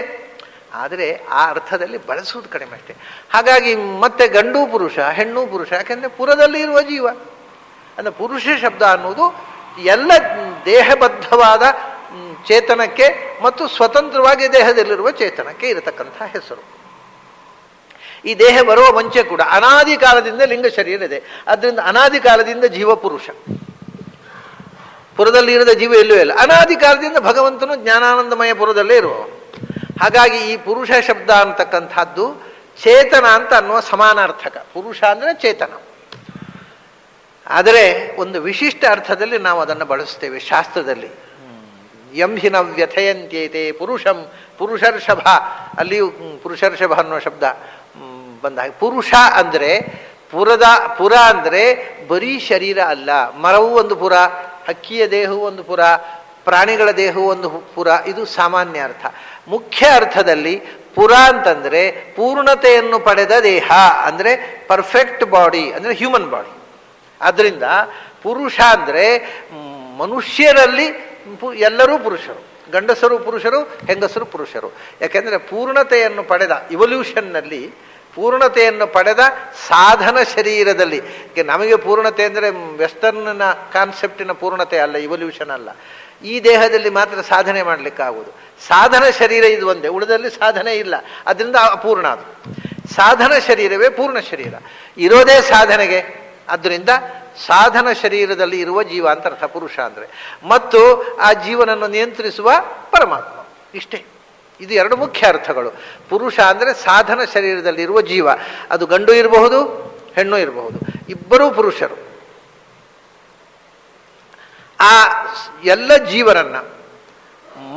ಆದರೆ ಆ ಅರ್ಥದಲ್ಲಿ ಬಳಸುವುದು ಕಡಿಮೆ ಅಷ್ಟೇ. ಹಾಗಾಗಿ ಮತ್ತೆ ಗಂಡು ಪುರುಷ, ಹೆಣ್ಣು ಪುರುಷ. ಯಾಕೆಂದರೆ ಪುರದಲ್ಲಿ ಇರುವ ಜೀವ. ಅಂದರೆ ಪುರುಷ ಶಬ್ದ ಅನ್ನೋದು ಎಲ್ಲ ದೇಹಬದ್ಧವಾದ ಚೇತನಕ್ಕೆ ಮತ್ತು ಸ್ವತಂತ್ರವಾಗಿ ದೇಹದಲ್ಲಿರುವ ಚೇತನಕ್ಕೆ ಇರತಕ್ಕಂಥ ಹೆಸರು. ಈ ದೇಹ ಬರುವ ಮುಂಚೆ ಕೂಡ ಅನಾದಿ ಕಾಲದಿಂದ ಲಿಂಗ ಶರೀರ ಇದೆ. ಆದ್ದರಿಂದ ಅನಾದಿ ಕಾಲದಿಂದ ಜೀವ ಪುರುಷ, ಪುರದಲ್ಲಿ ಇರದ ಜೀವ ಎಲ್ಲೂ ಇಲ್ಲ. ಅನಾದಿ ಕಾಲದಿಂದ ಭಗವಂತನು ಜ್ಞಾನಾನಂದಮಯ ಪುರದಲ್ಲೇ ಇರುವ. ಹಾಗಾಗಿ ಈ ಪುರುಷ ಶಬ್ದ ಅಂತಕ್ಕಂಥದ್ದು ಚೇತನ ಅಂತ ಅನ್ನುವ ಸಮಾನಾರ್ಥಕ. ಪುರುಷ ಅಂದರೆ ಚೇತನ. ಆದರೆ ಒಂದು ವಿಶಿಷ್ಟ ಅರ್ಥದಲ್ಲಿ ನಾವು ಅದನ್ನು ಬಳಸ್ತೇವೆ ಶಾಸ್ತ್ರದಲ್ಲಿ. ಯಂ ಹಿನ ವ್ಯಥಯಂತ್ಯೇತೆ ಪುರುಷಂ ಪುರುಷರ್ಷಭ, ಅಲ್ಲಿಯೂ ಪುರುಷರ್ಷಭ ಅನ್ನೋ ಶಬ್ದ ಬಂದಾಗ ಪುರುಷ ಅಂದರೆ ಪುರ ಅಂದರೆ ಬರೀ ಶರೀರ ಅಲ್ಲ. ಮರವೂ ಒಂದು ಪುರ, ಹಕ್ಕಿಯ ದೇಹವು ಒಂದು ಪುರ, ಪ್ರಾಣಿಗಳ ದೇಹವು ಒಂದು ಪುರ. ಇದು ಸಾಮಾನ್ಯ ಅರ್ಥ. ಮುಖ್ಯ ಅರ್ಥದಲ್ಲಿ ಪುರ ಅಂತಂದರೆ ಪೂರ್ಣತೆಯನ್ನು ಪಡೆದ ದೇಹ, ಅಂದರೆ ಪರ್ಫೆಕ್ಟ್ ಬಾಡಿ, ಅಂದರೆ ಹ್ಯೂಮನ್ ಬಾಡಿ. ಆದ್ದರಿಂದ ಪುರುಷ ಅಂದರೆ ಮನುಷ್ಯರಲ್ಲಿ ಎಲ್ಲರೂ ಪುರುಷರು, ಗಂಡಸರು ಪುರುಷರು, ಹೆಂಗಸರು ಪುರುಷರು. ಯಾಕೆಂದರೆ ಪೂರ್ಣತೆಯನ್ನು ಪಡೆದ ಇವಲ್ಯೂಷನ್ನಲ್ಲಿ ಪೂರ್ಣತೆಯನ್ನು ಪಡೆದ ಸಾಧನ ಶರೀರದಲ್ಲಿ, ನಮಗೆ ಪೂರ್ಣತೆ ಅಂದರೆ ವೆಸ್ಟರ್ನ್ನ ಕಾನ್ಸೆಪ್ಟಿನ ಪೂರ್ಣತೆ ಅಲ್ಲ, ಇವಲ್ಯೂಷನ್ ಅಲ್ಲ. ಈ ದೇಹದಲ್ಲಿ ಮಾತ್ರ ಸಾಧನೆ ಮಾಡಲಿಕ್ಕಾಗುವುದು. ಸಾಧನ ಶರೀರ ಇದು ಒಂದೇ, ಉಳಿದಲ್ಲಿ ಸಾಧನೆ ಇಲ್ಲ. ಅದರಿಂದ ಅಪೂರ್ಣ. ಅದು ಸಾಧನ ಶರೀರವೇ ಪೂರ್ಣ ಶರೀರ, ಇರೋದೇ ಸಾಧನೆಗೆ. ಆದ್ದರಿಂದ ಸಾಧನ ಶರೀರದಲ್ಲಿ ಇರುವ ಜೀವ ಅಂತ ಅರ್ಥ ಪುರುಷ ಅಂದರೆ. ಮತ್ತು ಆ ಜೀವನನ್ನು ನಿಯಂತ್ರಿಸುವ ಪರಮಾತ್ಮ. ಇಷ್ಟೇ, ಇದು ಎರಡು ಮುಖ್ಯ ಅರ್ಥಗಳು. ಪುರುಷ ಅಂದರೆ ಸಾಧನ ಶರೀರದಲ್ಲಿರುವ ಜೀವ. ಅದು ಗಂಡು ಇರಬಹುದು, ಹೆಣ್ಣು ಇರಬಹುದು, ಇಬ್ಬರೂ ಪುರುಷರು. ಆ ಎಲ್ಲ ಜೀವನನ್ನ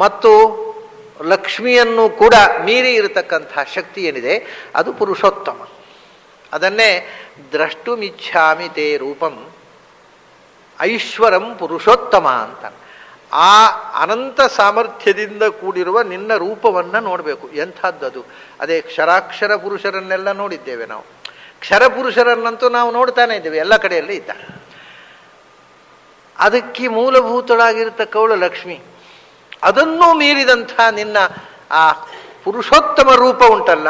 ಮತ್ತು ಲಕ್ಷ್ಮಿಯನ್ನು ಕೂಡ ಮೀರಿ ಇರತಕ್ಕಂಥ ಶಕ್ತಿ ಏನಿದೆ ಅದು ಪುರುಷೋತ್ತಮ. ಅದನ್ನೇ ದ್ರಷ್ಟುಮಿಚ್ಛಾಮಿ ತೇ ರೂಪಂ ಐಶ್ವರಂ ಪುರುಷೋತ್ತಮ ಅಂತ. ಆ ಅನಂತ ಸಾಮರ್ಥ್ಯದಿಂದ ಕೂಡಿರುವ ನಿನ್ನ ರೂಪವನ್ನು ನೋಡಬೇಕು. ಎಂಥದ್ದದು? ಅದೇ ಕ್ಷರಾಕ್ಷರ ಪುರುಷರನ್ನೆಲ್ಲ ನೋಡಿದ್ದೇವೆ ನಾವು. ಕ್ಷರ ಪುರುಷರನ್ನಂತೂ ನಾವು ನೋಡ್ತಾನೆ ಇದ್ದೇವೆ, ಎಲ್ಲ ಕಡೆಯಲ್ಲಿ ಇದ್ದ. ಅದಕ್ಕೆ ಮೂಲಭೂತಳಾಗಿರ್ತಕ್ಕವಳು ಲಕ್ಷ್ಮಿ. ಅದನ್ನೂ ಮೀರಿದಂಥ ನಿನ್ನ ಆ ಪುರುಷೋತ್ತಮ ರೂಪ ಉಂಟಲ್ಲ,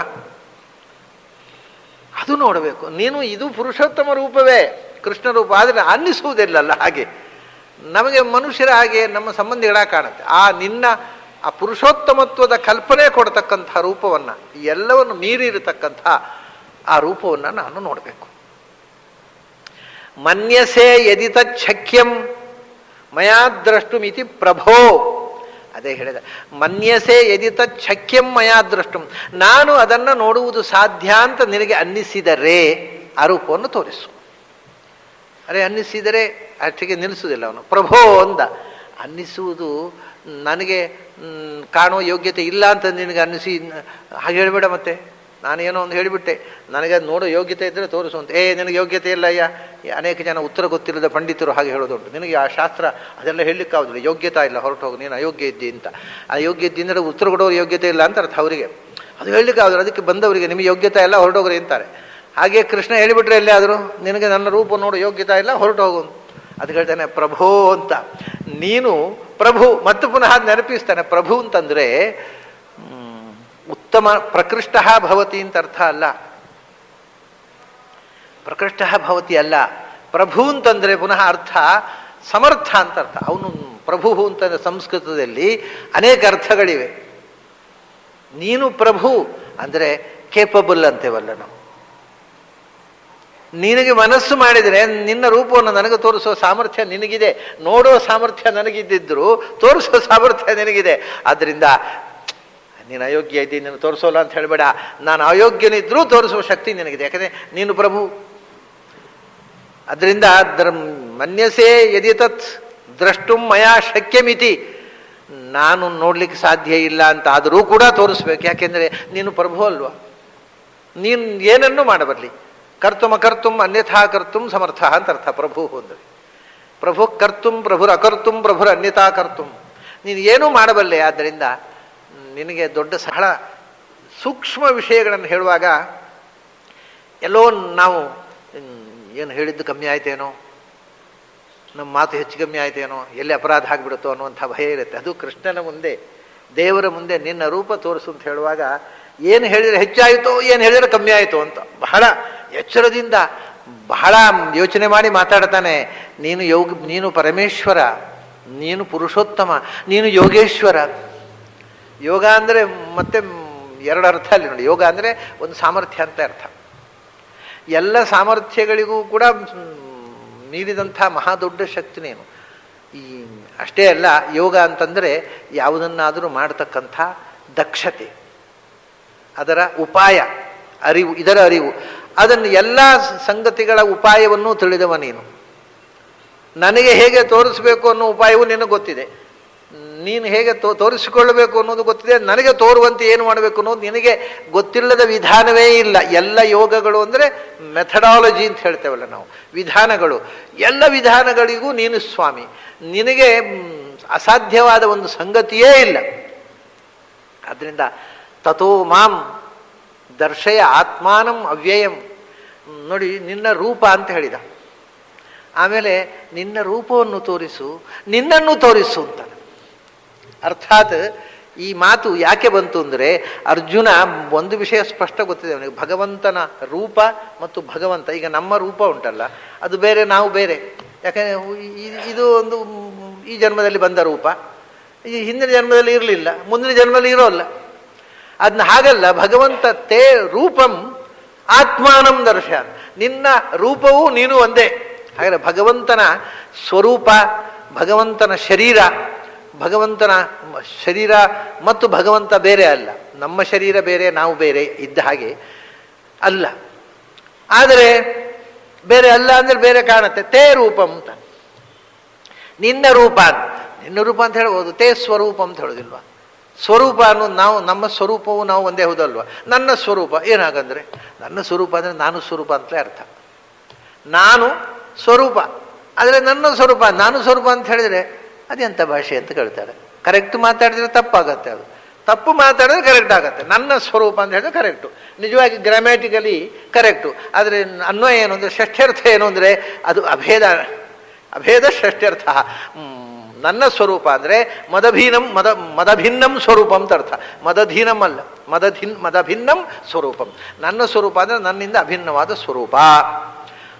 ಅದು ನೋಡಬೇಕು ನೀನು. ಇದು ಪುರುಷೋತ್ತಮ ರೂಪವೇ, ಕೃಷ್ಣ ರೂಪ. ಆದರೆ ಅನ್ನಿಸುವುದಿಲ್ಲಲ್ಲ ಹಾಗೆ. ನಮಗೆ ಮನುಷ್ಯರ ಹಾಗೆ ನಮ್ಮ ಸಂಬಂಧಿಗಳಾಗಿ ಕಾಣುತ್ತೆ. ಆ ನಿನ್ನ ಆ ಪುರುಷೋತ್ತಮತ್ವದ ಕಲ್ಪನೆ ಕೊಡ್ತಕ್ಕಂಥ ರೂಪವನ್ನು, ಎಲ್ಲವನ್ನು ಮೀರಿ ಇರತಕ್ಕಂಥ ಆ ರೂಪವನ್ನು ನಾನು ನೋಡಬೇಕು. ಮನ್ಯಸೆ ಯದಿ ತಚ್ಛಕ್ಯಂ ಮಯಾ ದ್ರಷ್ಟುಮಿತಿ ಪ್ರಭೋ. ಅದೇ ಹೇಳಿದ, ಮನ್ಯಸೆ ಯದಿ ತಚ್ಛಕ್ಯಂ ಮಯಾ ದ್ರಷ್ಟುಂ. ನಾನು ಅದನ್ನು ನೋಡುವುದು ಸಾಧ್ಯ ಅಂತ ನಿನಗೆ ಅನ್ನಿಸಿದರೆ ಆ ರೂಪವನ್ನು ತೋರಿಸು. ಅರೆ ಅನ್ನಿಸಿದರೆ ಅಷ್ಟಿಗೆ ನಿಲ್ಲಿಸುವುದಿಲ್ಲ ಅವನು. ಪ್ರಭೋ ಅಂದ. ಅನ್ನಿಸುವುದು ನನಗೆ ಕಾಣುವ ಯೋಗ್ಯತೆ ಇಲ್ಲ ಅಂತ ನಿನಗೆ ಅನ್ನಿಸಿ ಹಾಗೆ ಹೇಳಿಬೇಡ. ಮತ್ತೆ ನಾನೇನೋ ಒಂದು ಹೇಳಿಬಿಟ್ಟೆ, ನನಗೆ ಅದು ನೋಡೋ ಯೋಗ್ಯತೆ ಇದ್ದರೆ ತೋರಿಸು ಅಂತ. ನಿನಗೆ ಯೋಗ್ಯತೆ ಇಲ್ಲ ಅಯ್ಯ. ಅನೇಕ ಜನ ಉತ್ತರ ಗೊತ್ತಿಲ್ಲದ ಪಂಡಿತರು ಹಾಗೆ ಹೇಳೋದುಂಟು. ನಿನಗೆ ಆ ಶಾಸ್ತ್ರ ಅದೆಲ್ಲ ಹೇಳಲಿಕ್ಕಾಗೋದಿಲ್ಲ, ಯೋಗ್ಯತಾ ಇಲ್ಲ, ಹೊರಟು ಹೋಗು, ನೀನು ಅಯೋಗ್ಯ ಇದ್ದಿ ಅಂತ. ಆ ಯೋಗ್ಯ ಇದ್ದಿಂದರೆ ಉತ್ತರ ಕೊಡೋರು ಯೋಗ್ಯತೆ ಇಲ್ಲ ಅಂತ ಅರ್ಥ ಅವರಿಗೆ. ಅದು ಹೇಳಲಿಕ್ಕಾಗೋದಿಲ್ಲ. ಅದಕ್ಕೆ ಬಂದವರಿಗೆ ನಿಮಗೆ ಯೋಗ್ಯತೆ ಇಲ್ಲ, ಹೊರಟೋಗ್ರಿ ಅಂತಾರೆ. ಹಾಗೆ ಕೃಷ್ಣ ಹೇಳಿಬಿಟ್ರೆ ಎಲ್ಲೇ ಆದರೂ ನಿನಗೆ ನನ್ನ ರೂಪ ನೋಡು ಯೋಗ್ಯತಾ ಇಲ್ಲ, ಹೊರಟು ಹೋಗು. ಅದು ಹೇಳ್ತಾನೆ ಪ್ರಭೋ ಅಂತ. ನೀನು ಪ್ರಭು. ಮತ್ತು ಪುನಃ ನೆನಪಿಸ್ತಾನೆ. ಪ್ರಭು ಅಂತಂದರೆ ಉತ್ತಮ ಪ್ರಕೃಷ್ಟ ಭವತಿ ಅಂತ ಅರ್ಥ ಅಲ್ಲ. ಪ್ರಕೃಷ್ಟ ಭವತಿ ಅಲ್ಲ. ಪ್ರಭು ಅಂತಂದರೆ ಪುನಃ ಅರ್ಥ ಸಮರ್ಥ ಅಂತ ಅರ್ಥ. ಅವನು ಪ್ರಭು ಅಂತಂದರೆ ಸಂಸ್ಕೃತದಲ್ಲಿ ಅನೇಕ ಅರ್ಥಗಳಿವೆ. ನೀನು ಪ್ರಭು ಅಂದರೆ ಕೇಪಬಲ್ ಅಂತೇವಲ್ಲ ನಾವು. ನಿನಗೆ ಮನಸ್ಸು ಮಾಡಿದರೆ ನಿನ್ನ ರೂಪವನ್ನು ನನಗೆ ತೋರಿಸೋ ಸಾಮರ್ಥ್ಯ ನಿನಗಿದೆ. ನೋಡೋ ಸಾಮರ್ಥ್ಯ ನನಗಿದ್ದಿದ್ರು ತೋರಿಸೋ ಸಾಮರ್ಥ್ಯ ನಿನಗಿದೆ. ಆದ್ದರಿಂದ ನೀನು ಅಯೋಗ್ಯ ಇದ್ದೀನಿ, ನೀನು ತೋರಿಸೋಲ್ಲ ಅಂತ ಹೇಳಬೇಡ. ನಾನು ಅಯೋಗ್ಯನಿದ್ರೂ ತೋರಿಸುವ ಶಕ್ತಿ ನಿನಗಿದೆ, ಯಾಕಂದರೆ ನೀನು ಪ್ರಭು. ಅದರಿಂದ ಮನ್ಯಸೆ ಯದಿ ತತ್ ದ್ರಷ್ಟುಂ ಮಯಾ ಶಕ್ಯಮಿತಿ. ನಾನು ನೋಡ್ಲಿಕ್ಕೆ ಸಾಧ್ಯ ಇಲ್ಲ ಅಂತ ಆದರೂ ಕೂಡ ತೋರಿಸ್ಬೇಕು, ಯಾಕೆಂದರೆ ನೀನು ಪ್ರಭು ಅಲ್ವಾ. ನೀನು ಏನನ್ನೂ ಮಾಡಬರ್ಲಿ. ಕರ್ತುಂ ಅಕರ್ತುಂ ಅನ್ಯಥಾ ಕರ್ತುಂ ಸಮರ್ಥ ಅಂತ ಅರ್ಥ ಪ್ರಭು ಅಂದರೆ. ಪ್ರಭು ಕರ್ತುಂ ಪ್ರಭುರ ಅಕರ್ತುಂ ಪ್ರಭುರ ಅನ್ಯಥಾ ಕರ್ತುಂ. ನೀನು ಏನೂ ಮಾಡಬಲ್ಲೆ. ಆದ್ದರಿಂದ ನಿನಗೆ ದೊಡ್ಡ ಸಹಳ ಸೂಕ್ಷ್ಮ ವಿಷಯಗಳನ್ನು ಹೇಳುವಾಗ ಎಲ್ಲೋ ನಾವು ಏನು ಹೇಳಿದ್ದು ಕಮ್ಮಿ ಆಯ್ತೇನೋ, ನಮ್ಮ ಮಾತು ಹೆಚ್ಚು ಕಮ್ಮಿ ಆಯ್ತೇನೋ, ಎಲ್ಲಿ ಅಪರಾಧ ಆಗಿಬಿಡುತ್ತೋ ಅನ್ನುವಂಥ ಭಯ ಇರುತ್ತೆ. ಅದು ಕೃಷ್ಣನ ಮುಂದೆ, ದೇವರ ಮುಂದೆ ನಿನ್ನ ರೂಪ ತೋರಿಸು ಅಂತ ಹೇಳುವಾಗ ಏನು ಹೇಳಿದರೆ ಹೆಚ್ಚಾಯಿತೋ, ಏನು ಹೇಳಿದರೆ ಕಮ್ಮಿ ಆಯಿತು ಅಂತ ಬಹಳ ಎಚ್ಚರದಿಂದ ಬಹಳ ಯೋಚನೆ ಮಾಡಿ ಮಾತಾಡ್ತಾನೆ. ನೀನು ಪರಮೇಶ್ವರ, ನೀನು ಪುರುಷೋತ್ತಮ, ನೀನು ಯೋಗೇಶ್ವರ. ಯೋಗ ಅಂದರೆ ಮತ್ತೆ ಎರಡು ಅರ್ಥ ಅಲ್ಲಿ ನೋಡಿ. ಯೋಗ ಅಂದರೆ ಒಂದು ಸಾಮರ್ಥ್ಯ ಅಂತ ಅರ್ಥ. ಎಲ್ಲ ಸಾಮರ್ಥ್ಯಗಳಿಗೂ ಕೂಡ ಮೀರಿದಂಥ ಮಹಾದೊಡ್ಡ ಶಕ್ತಿ ನೀನು. ಈ ಅಷ್ಟೇ ಅಲ್ಲ, ಯೋಗ ಅಂತಂದರೆ ಯಾವುದನ್ನಾದರೂ ಮಾಡತಕ್ಕಂಥ ದಕ್ಷತೆ, ಅದರ ಉಪಾಯ, ಅರಿವು, ಇದರ ಅರಿವು. ಅದನ್ನು ಎಲ್ಲ ಸಂಗತಿಗಳ ಉಪಾಯವನ್ನು ತಿಳಿದವ ನೀನು. ನನಗೆ ಹೇಗೆ ತೋರಿಸಬೇಕು ಅನ್ನೋ ಉಪಾಯವೂ ನಿನಗೆ ಗೊತ್ತಿದೆ. ನೀನು ಹೇಗೆ ತೋರಿಸಿಕೊಳ್ಳಬೇಕು ಅನ್ನೋದು ಗೊತ್ತಿದೆ. ನನಗೆ ತೋರುವಂತೆ ಏನು ಮಾಡಬೇಕು ಅನ್ನೋದು ನಿನಗೆ ಗೊತ್ತಿಲ್ಲದ ವಿಧಾನವೇ ಇಲ್ಲ. ಎಲ್ಲ ಯೋಗಗಳು ಅಂದರೆ ಮೆಥಡಾಲಜಿ ಅಂತ ಹೇಳ್ತೇವಲ್ಲ ನಾವು, ವಿಧಾನಗಳು. ಎಲ್ಲ ವಿಧಾನಗಳಿಗೂ ನೀನು ಸ್ವಾಮಿ. ನಿನಗೆ ಅಸಾಧ್ಯವಾದ ಒಂದು ಸಂಗತಿಯೇ ಇಲ್ಲ. ಆದ್ದರಿಂದ ತಥೋ ಮಾಂ ದರ್ಶಯ ಆತ್ಮಾನಂ ಅವ್ಯಯಂ. ನೋಡಿ, ನಿನ್ನ ರೂಪ ಅಂತ ಹೇಳಿದ. ಆಮೇಲೆ ನಿನ್ನ ರೂಪವನ್ನು ತೋರಿಸು, ನಿನ್ನನ್ನು ತೋರಿಸು ಅಂತ. ಅರ್ಥಾತ್ ಈ ಮಾತು ಯಾಕೆ ಬಂತು ಅಂದರೆ, ಅರ್ಜುನ ಒಂದು ವಿಷಯ ಸ್ಪಷ್ಟ ಗೊತ್ತಿದೆ ಅವನಿಗೆ, ಭಗವಂತನ ರೂಪ ಮತ್ತು ಭಗವಂತ. ಈಗ ನಮ್ಮ ರೂಪ ಉಂಟಲ್ಲ, ಅದು ಬೇರೆ, ನಾವು ಬೇರೆ. ಯಾಕಂದರೆ ಇದು ಒಂದು ಈ ಜನ್ಮದಲ್ಲಿ ಬಂದ ರೂಪ, ಈ ಹಿಂದಿನ ಜನ್ಮದಲ್ಲಿ ಇರಲಿಲ್ಲ, ಮುಂದಿನ ಜನ್ಮದಲ್ಲಿ ಇರೋಲ್ಲ. ಅದನ್ನ ಹಾಗಲ್ಲ, ಭಗವಂತ ತೇ ರೂಪಂ ಆತ್ಮಾನಂ ದರ್ಶ. ನಿನ್ನ ರೂಪವೂ ನೀನು ಒಂದೇ. ಹಾಗಾದರೆ ಭಗವಂತನ ಸ್ವರೂಪ, ಭಗವಂತನ ಭಗವಂತನ ಶರೀರ ಮತ್ತು ಭಗವಂತ ಬೇರೆ ಅಲ್ಲ. ನಮ್ಮ ಶರೀರ ಬೇರೆ, ನಾವು ಬೇರೆ ಇದ್ದ ಹಾಗೆ ಅಲ್ಲ. ಆದರೆ ಬೇರೆ ಅಲ್ಲ ಅಂದರೆ ಬೇರೆ ಕಾಣುತ್ತೆ. ತೇ ರೂಪಂ ಅಂತ, ನಿನ್ನ ರೂಪ ಅಂತ ಹೇಳ್ಬೋದು. ತೇ ಸ್ವರೂಪ ಅಂತ ಹೇಳೋದಿಲ್ವಾ? ಸ್ವರೂಪ ಅನ್ನೋದು ನಾವು, ನಮ್ಮ ಸ್ವರೂಪವು ನಾವು ಒಂದೇ ಹೌದಲ್ವ? ನನ್ನ ಸ್ವರೂಪ ಏನಾಗಂದ್ರೆ, ನನ್ನ ಸ್ವರೂಪ ಅಂದರೆ ನಾನು ಸ್ವರೂಪ ಅಂತಲೇ ಅರ್ಥ. ನಾನು ಸ್ವರೂಪ ಆದರೆ ನನ್ನ ಸ್ವರೂಪ, ನಾನು ಸ್ವರೂಪ ಅಂತ ಹೇಳಿದರೆ ಅದೆಂಥ ಭಾಷೆ ಅಂತ ಕೇಳ್ತಾರೆ. ಕರೆಕ್ಟ್ ಮಾತಾಡಿದ್ರೆ ತಪ್ಪಾಗತ್ತೆ, ಅದು ತಪ್ಪು ಮಾತಾಡಿದ್ರೆ ಕರೆಕ್ಟ್ ಆಗುತ್ತೆ. ನನ್ನ ಸ್ವರೂಪ ಅಂತ ಹೇಳಿದ್ರೆ ಕರೆಕ್ಟು, ನಿಜವಾಗಿ ಗ್ರಾಮ್ಯಾಟಿಕಲಿ ಕರೆಕ್ಟು. ಆದರೆ ಅನ್ವಯ ಏನು ಅಂದರೆ, ಷಷ್ಠ್ಯರ್ಥ ಏನು ಅಂದರೆ ಅದು ಅಭೇದ ಷಷ್ಠ್ಯರ್ಥ. ನನ್ನ ಸ್ವರೂಪ ಅಂದರೆ ಮದಭಿನ್ನಂ ಸ್ವರೂಪ ಅಂತ ಅರ್ಥ. ಮದಧೀನಂ ಅಲ್ಲ, ಮದಭಿನ್ನಂ ಸ್ವರೂಪಂ. ನನ್ನ ಸ್ವರೂಪ ಅಂದರೆ ನನ್ನಿಂದ ಅಭಿನ್ನವಾದ ಸ್ವರೂಪ.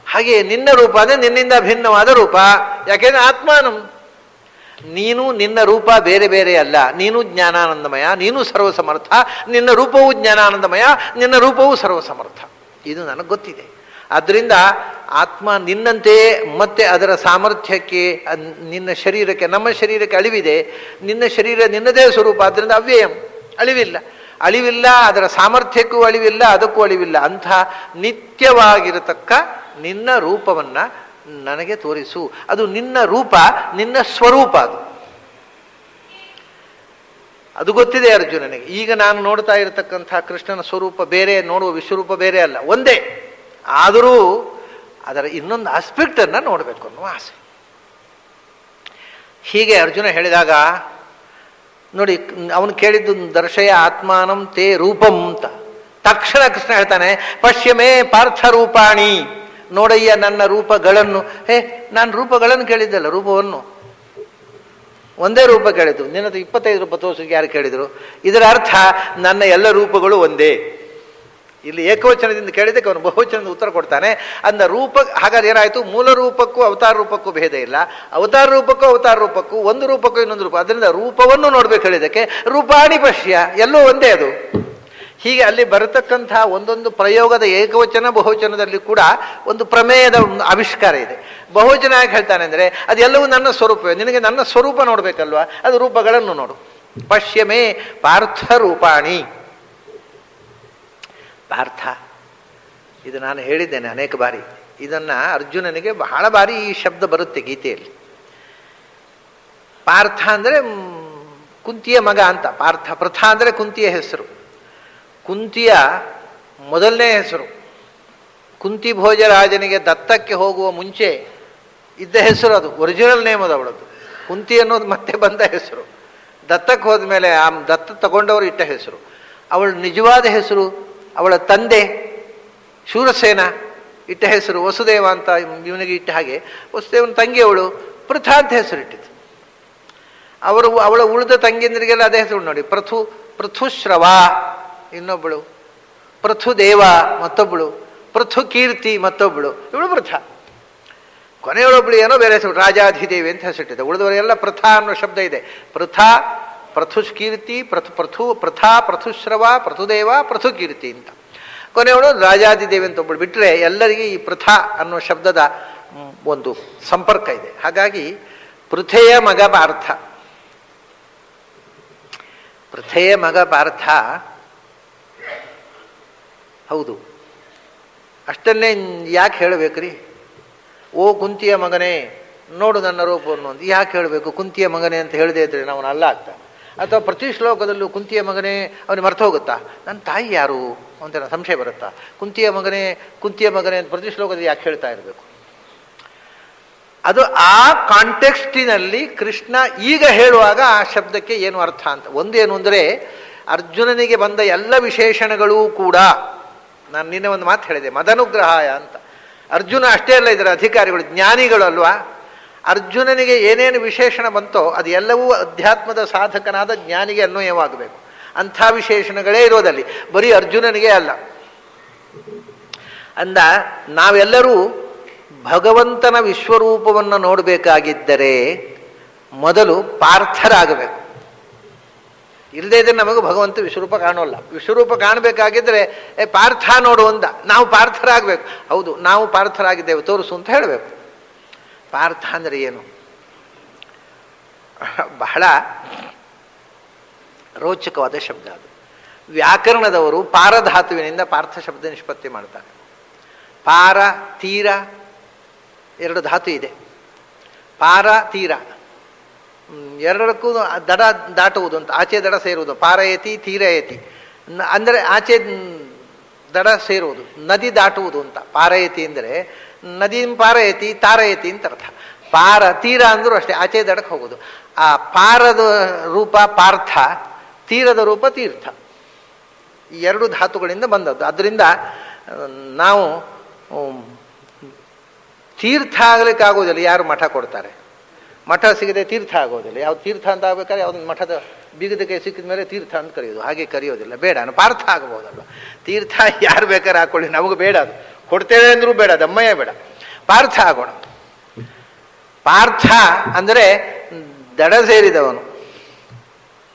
ಹಾಗೆ ನಿನ್ನ ರೂಪ ಅಂದರೆ ನಿನ್ನಿಂದ ಅಭಿನ್ನವಾದ ರೂಪ. ಯಾಕೆಂದರೆ ಆತ್ಮಾನಂ, ನೀನು ನಿನ್ನ ರೂಪ ಬೇರೆ ಬೇರೆ ಅಲ್ಲ. ನೀನು ಜ್ಞಾನಾನಂದಮಯ, ನೀನು ಸರ್ವಸಮರ್ಥ. ನಿನ್ನ ರೂಪವೂ ಜ್ಞಾನಾನಂದಮಯ, ನಿನ್ನ ರೂಪವೂ ಸರ್ವಸಮರ್ಥ. ಇದು ನನಗೆ ಗೊತ್ತಿದೆ. ಆದ್ದರಿಂದ ಆತ್ಮ ನಿನ್ನಂತೆಯೇ ಮತ್ತೆ ಅದರ ಸಾಮರ್ಥ್ಯಕ್ಕೆ, ನಿನ್ನ ಶರೀರಕ್ಕೆ, ನಮ್ಮ ಶರೀರಕ್ಕೆ ಅಳಿವಿದೆ. ನಿನ್ನ ಶರೀರ ನಿನ್ನದೇ ಸ್ವರೂಪ, ಆದ್ದರಿಂದ ಅವ್ಯಯಂ, ಅಳಿವಿಲ್ಲ. ಅದರ ಸಾಮರ್ಥ್ಯಕ್ಕೂ ಅಳಿವಿಲ್ಲ, ಅದಕ್ಕೂ ಅಳಿವಿಲ್ಲ. ಅಂಥ ನಿತ್ಯವಾಗಿರತಕ್ಕ ನಿನ್ನ ರೂಪವನ್ನು ನನಗೆ ತೋರಿಸು. ಅದು ನಿನ್ನ ರೂಪ, ನಿನ್ನ ಸ್ವರೂಪ. ಅದು ಗೊತ್ತಿದೆ ಅರ್ಜುನನಿಗೆ. ಈಗ ನಾನು ನೋಡ್ತಾ ಇರತಕ್ಕಂಥ ಕೃಷ್ಣನ ಸ್ವರೂಪ ಬೇರೆ, ನೋಡುವ ವಿಶ್ವರೂಪ ಬೇರೆ ಅಲ್ಲ, ಒಂದೇ. ಆದರೂ ಅದರ ಇನ್ನೊಂದು ಆಸ್ಪೆಕ್ಟನ್ನು ನೋಡಬೇಕು ಅನ್ನುವ ಆಸೆ. ಹೀಗೆ ಅರ್ಜುನ ಹೇಳಿದಾಗ ನೋಡಿ, ಅವನು ಕೇಳಿದ್ದು ದರ್ಶಯ ಆತ್ಮಾನಂ ತೇ ರೂಪಂ ಅಂತ. ತಕ್ಷಣ ಕೃಷ್ಣ ಹೇಳ್ತಾನೆ, ಪಶ್ಯಮೇ ಪಾರ್ಥ ರೂಪಾಣಿ. ನೋಡಯ್ಯ ನನ್ನ ರೂಪಗಳನ್ನು. ನಾನು ರೂಪಗಳನ್ನು ಕೇಳಿದ್ದಲ್ಲ, ರೂಪವನ್ನು, ಒಂದೇ ರೂಪ ಕೇಳಿದ್ದು. ನಿನ್ನದು 25 ರೂಪ ತೋರಿಸಿಗೆ ಯಾರು ಕೇಳಿದರು? ಇದರ ಅರ್ಥ ನನ್ನ ಎಲ್ಲ ರೂಪಗಳು ಒಂದೇ. ಇಲ್ಲಿ ಏಕವಚನದಿಂದ ಕೇಳಿದ್ದಕ್ಕೆ ಅವನು ಬಹುವಚನದ ಉತ್ತರ ಕೊಡ್ತಾನೆ. ಅಂದ ರೂಪ, ಹಾಗಾದ್ರೆ ಏನಾಯಿತು? ಮೂಲ ರೂಪಕ್ಕೂ ಅವತಾರ ರೂಪಕ್ಕೂ ಭೇದ ಇಲ್ಲ, ಅವತಾರ ರೂಪಕ್ಕೂ ಒಂದು ರೂಪಕ್ಕೂ ಇನ್ನೊಂದು ರೂಪ. ಅದರಿಂದ ರೂಪವನ್ನು ನೋಡ್ಬೇಕು ಹೇಳಿದ್ದಕ್ಕೆ ರೂಪಾಣಿ ಪಶ್ಯ, ಎಲ್ಲೋ ಒಂದೇ ಅದು. ಹೀಗೆ ಅಲ್ಲಿ ಬರತಕ್ಕಂಥ ಒಂದೊಂದು ಪ್ರಯೋಗದ ಏಕವಚನ ಬಹುವಚನದಲ್ಲಿ ಕೂಡ ಒಂದು ಪ್ರಮೇಯದ ಒಂದು ಆವಿಷ್ಕಾರ ಇದೆ. ಬಹುವಚನ ಯಾಕೆ ಹೇಳ್ತಾನೆ ಅಂದರೆ, ಅದೆಲ್ಲವೂ ನನ್ನ ಸ್ವರೂಪವೇ. ನಿನಗೆ ನನ್ನ ಸ್ವರೂಪ ನೋಡ್ಬೇಕಲ್ವಾ? ಅದು ರೂಪಗಳನ್ನು ನೋಡು. ಪಶ್ಯಮೇ ಪಾರ್ಥ ರೂಪಾಣಿ. ಪಾರ್ಥ, ಇದು ನಾನು ಹೇಳಿದ್ದೇನೆ ಅನೇಕ ಬಾರಿ. ಇದನ್ನು ಅರ್ಜುನನಿಗೆ ಬಹಳ ಬಾರಿ ಈ ಶಬ್ದ ಬರುತ್ತೆ ಗೀತೆಯಲ್ಲಿ. ಪಾರ್ಥ ಅಂದರೆ ಕುಂತಿಯ ಮಗ ಅಂತ. ಪಾರ್ಥ, ಪ್ರಥ ಅಂದರೆ ಕುಂತಿಯ ಹೆಸರು, ಕುಂತಿಯ ಮೊದಲನೇ ಹೆಸರು. ಕುಂತಿ ಭೋಜರಾಜನಿಗೆ ದತ್ತಕ್ಕೆ ಹೋಗುವ ಮುಂಚೆ ಇದ್ದ ಹೆಸರು ಅದು, ಒರಿಜಿನಲ್ ನೇಮ್ ಅದು ಅವಳದ್ದು. ಕುಂತಿ ಅನ್ನೋದು ಮತ್ತೆ ಬಂದ ಹೆಸರು. ದತ್ತಕ್ಕೆ ಹೋದ ಮೇಲೆ ಆ ದತ್ತ ತಗೊಂಡವರು ಇಟ್ಟ ಹೆಸರು. ಅವಳ ನಿಜವಾದ ಹೆಸರು, ಅವಳ ತಂದೆ ಶೂರಸೇನ ಇಟ್ಟ ಹೆಸರು ವಸುದೇವ ಅಂತ ಇವನಿಗೆ ಇಟ್ಟ ಹಾಗೆ ವಸುದೇವನ ತಂಗಿಯವಳು ಪೃಥಾ ಅಂತ ಹೆಸರು ಇಟ್ಟಿತ್ತು. ಅವಳ ಉಳಿದ ತಂಗಿಯಂದ್ರಿಗೆಲ್ಲ ಅದೇ ಹೆಸರು ನೋಡಿ. ಪೃಥುಶ್ರವ ಇನ್ನೊಬ್ಬಳು, ಪೃಥುದೇವ ಮತ್ತೊಬ್ಬಳು, ಪೃಥು ಕೀರ್ತಿ ಮತ್ತೊಬ್ಬಳು, ಇವಳು ಪೃಥ. ಕೊನೆಯೊಳೊಬ್ಳು ಏನೋ ಬೇರೆ ಹೆಸರು ರಾಜಾಧಿದೇವಿ ಅಂತ ಹೆಸರಿಟ್ಟಿದೆ. ಉಳಿದವರೆಲ್ಲ ಪ್ರಥಾ ಅನ್ನೋ ಶಬ್ದ ಇದೆ. ಪ್ರಥಾ ಪ್ರಥುಷ್ಕೀರ್ತಿ ಪ್ರಥಾ ಪ್ರಥುಶ್ರವ ಪ್ರಥುದೇವ ಪ್ರಥುಕೀರ್ತಿ ಅಂತ. ಕೊನೆಯವಳು ರಾಜಾದಿದೇವಿ ಅಂತ ಒಬ್ಬಳು ಬಿಟ್ಟರೆ ಎಲ್ಲರಿಗೆ ಈ ಪ್ರಥಾ ಅನ್ನೋ ಶಬ್ದದ ಒಂದು ಸಂಪರ್ಕ ಇದೆ. ಹಾಗಾಗಿ ಪೃಥೆಯ ಮಗ ಪಾರ್ಥ, ಪೃಥೆಯ ಮಗ ಪಾರ್ಥ ಹೌದು. ಅಷ್ಟನ್ನೇ ಯಾಕೆ ಹೇಳಬೇಕ್ರಿ? ಓ ಕುಂತಿಯ ಮಗನೇ ನೋಡು ನನ್ನ ರೂಪವನ್ನು ಅಂತ ಯಾಕೆ ಹೇಳಬೇಕು? ಕುಂತಿಯ ಮಗನೇ ಅಂತ ಹೇಳದೇ ಇದ್ರೆ ನಾವು ಅಲ್ಲ ಆಗ್ತಾ. ಅಥವಾ ಪ್ರತಿ ಶ್ಲೋಕದಲ್ಲೂ ಕುಂತಿಯ ಮಗನೇ ಅವನಿಗೆ ಮರ್ತು ಹೋಗುತ್ತಾ? ನನ್ನ ತಾಯಿ ಯಾರು ಅಂತ ಸಂಶಯ ಬರುತ್ತಾ? ಕುಂತಿಯ ಮಗನೇ ಅಂತ ಪ್ರತಿ ಶ್ಲೋಕದಲ್ಲಿ ಯಾಕೆ ಹೇಳ್ತಾ ಇರಬೇಕು? ಅದು ಆ ಕಾಂಟೆಕ್ಸ್ಟಿನಲ್ಲಿ ಕೃಷ್ಣ ಈಗ ಹೇಳುವಾಗ ಆ ಶಬ್ದಕ್ಕೆ ಏನು ಅರ್ಥ ಅಂತ. ಒಂದೇನು ಅಂದರೆ ಅರ್ಜುನನಿಗೆ ಬಂದ ಎಲ್ಲ ವಿಶೇಷಣಗಳೂ ಕೂಡ, ನಾನು ನಿನ್ನೆ ಒಂದು ಮಾತು ಹೇಳಿದೆ, ಮದನುಗ್ರಹಾಯ ಅಂತ. ಅರ್ಜುನ ಅಷ್ಟೇ ಅಲ್ಲ, ಇದರ ಅಧಿಕಾರಿಗಳು ಜ್ಞಾನಿಗಳು ಅಲ್ವಾ. ಅರ್ಜುನನಿಗೆ ಏನೇನು ವಿಶೇಷಣ ಬಂತೋ ಅದು ಎಲ್ಲವೂ ಅಧ್ಯಾತ್ಮದ ಸಾಧಕನಾದ ಜ್ಞಾನಿಗೆ ಅನ್ವಯವಾಗಬೇಕು. ಅಂಥ ವಿಶೇಷಣಗಳೇ ಇರೋದಲ್ಲಿ, ಬರೀ ಅರ್ಜುನನಿಗೆ ಅಲ್ಲ. ಅಂದ ನಾವೆಲ್ಲರೂ ಭಗವಂತನ ವಿಶ್ವರೂಪವನ್ನು ನೋಡಬೇಕಾಗಿದ್ದರೆ ಮೊದಲು ಪಾರ್ಥರಾಗಬೇಕು. ಇಲ್ಲದೇ ಇದ್ರೆ ನಮಗೂ ಭಗವಂತ ವಿಶ್ವರೂಪ ಕಾಣೋಲ್ಲ. ವಿಶ್ವರೂಪ ಕಾಣಬೇಕಾಗಿದ್ದರೆ ಪಾರ್ಥ ನೋಡು ಅಂದ. ನಾವು ಪಾರ್ಥರಾಗಬೇಕು. ಹೌದು, ನಾವು ಪಾರ್ಥರಾಗಿದ್ದೇವೆ, ತೋರಿಸು ಅಂತ ಹೇಳಬೇಕು. ಪಾರ್ಥ ಅಂದರೆ ಏನು? ಬಹಳ ರೋಚಕವಾದ ಶಬ್ದ ಅದು. ವ್ಯಾಕರಣದವರು ಪಾರಧಾತುವಿನಿಂದ ಪಾರ್ಥ ಶಬ್ದ ನಿಷ್ಪತ್ತಿ ಮಾಡ್ತಾರೆ. ಪಾರ ತೀರ ಎರಡು ಧಾತು ಇದೆ. ಪಾರ ತೀರ ಎರಡಕ್ಕೂ ದಡ ದಾಟುವುದು ಅಂತ, ಆಚೆ ದಡ ಸೇರುವುದು. ಪಾರಯತಿ ತೀರಯತಿ ಅಂದರೆ ಆಚೆ ದಡ ಸೇರುವುದು, ನದಿ ದಾಟುವುದು ಅಂತ. ಪಾರಯತಿ ಅಂದರೆ ನದಿ, ಪಾರಯತಿ ತಾರಯತಿ ಅಂತ ಅರ್ಥ. ಪಾರ ತೀರ ಅಂದರೂ ಅಷ್ಟೇ, ಆಚೆ ದಡಕ್ಕೆ ಹೋಗೋದು. ಆ ಪಾರದ ರೂಪ ಪಾರ್ಥ, ತೀರದ ರೂಪ ತೀರ್ಥ. ಈ ಎರಡು ಧಾತುಗಳಿಂದ ಬಂದದ್ದು. ಅದರಿಂದ ನಾವು ತೀರ್ಥ ಆಗಲಿಕ್ಕಾಗೋದಿಲ್ಲ. ಯಾರು ಮಠ ಕೊಡ್ತಾರೆ? ಮಠ ಸಿಗದೆ ತೀರ್ಥ ಆಗೋದಿಲ್ಲ. ಯಾವ್ದು ತೀರ್ಥ ಅಂತ ಆಗ್ಬೇಕಾದ್ರೆ ಯಾವುದೊಂದು ಮಠದ ಬೀಗದ ಕೈ ಸಿಕ್ಕಿದ ಮೇಲೆ ತೀರ್ಥ ಅಂತ ಕರೆಯೋದು, ಹಾಗೆ ಕರೆಯೋದಿಲ್ಲ. ಬೇಡ, ಪಾರ್ಥ ಆಗ್ಬೋದಲ್ವ. ತೀರ್ಥ ಯಾರು ಬೇಕಾದ್ರೆ ಹಾಕೊಳ್ಳಿ, ನಮಗೆ ಬೇಡ. ಅದು ಕೊಡ್ತೇವೆ ಅಂದ್ರೂ ಬೇಡ, ದಮ್ಮಯ್ಯ ಬೇಡ, ಪಾರ್ಥ ಆಗೋಣ. ಪಾರ್ಥ ಅಂದರೆ ದಡ ಸೇರಿದವನು,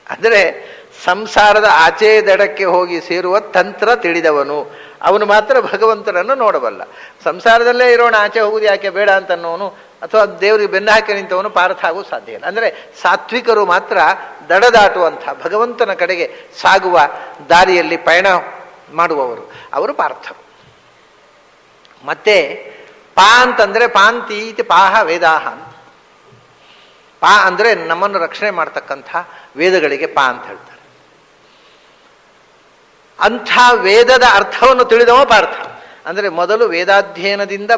ಅಂದರೆ ಸಂಸಾರದ ಆಚೆ ದಡಕ್ಕೆ ಹೋಗಿ ಸೇರುವ ತಂತ್ರ ತಿಳಿದವನು. ಅವನು ಮಾತ್ರ ಭಗವಂತನನ್ನು ನೋಡಬಲ್ಲ. ಸಂಸಾರದಲ್ಲೇ ಇರೋಣ, ಆಚೆ ಹೋಗುದು ಯಾಕೆ ಬೇಡ ಅಂತನ್ನೋನು ಅಥವಾ ದೇವರಿಗೆ ಬೆನ್ನ ಹಾಕಿ ನಿಂತವನು ಪಾರ್ಥ ಆಗೋದು ಸಾಧ್ಯ ಇಲ್ಲ. ಅಂದರೆ ಸಾತ್ವಿಕರು ಮಾತ್ರ ದಡ ದಾಟುವಂಥ ಭಗವಂತನ ಕಡೆಗೆ ಸಾಗುವ ದಾರಿಯಲ್ಲಿ ಪಯಣ ಮಾಡುವವರು, ಅವರು ಪಾರ್ಥರು. ಮತ್ತೆ ಪಾ ಅಂತಂದರೆ ಪಾಂತಿ ಇತಿ ಪಾಹ ವೇದಾಹ ಅಂತ. ಪಾ ಅಂದರೆ ನಮ್ಮನ್ನು ರಕ್ಷಣೆ ಮಾಡ್ತಕ್ಕಂಥ ವೇದಗಳಿಗೆ ಪಾ ಅಂತ ಹೇಳ್ತಾರೆ. ಅಂಥ ವೇದದ ಅರ್ಥವನ್ನು ತಿಳಿದವ ಪಾರ್ಥ. ಅಂದರೆ ಮೊದಲು ವೇದಾಧ್ಯಯನದಿಂದ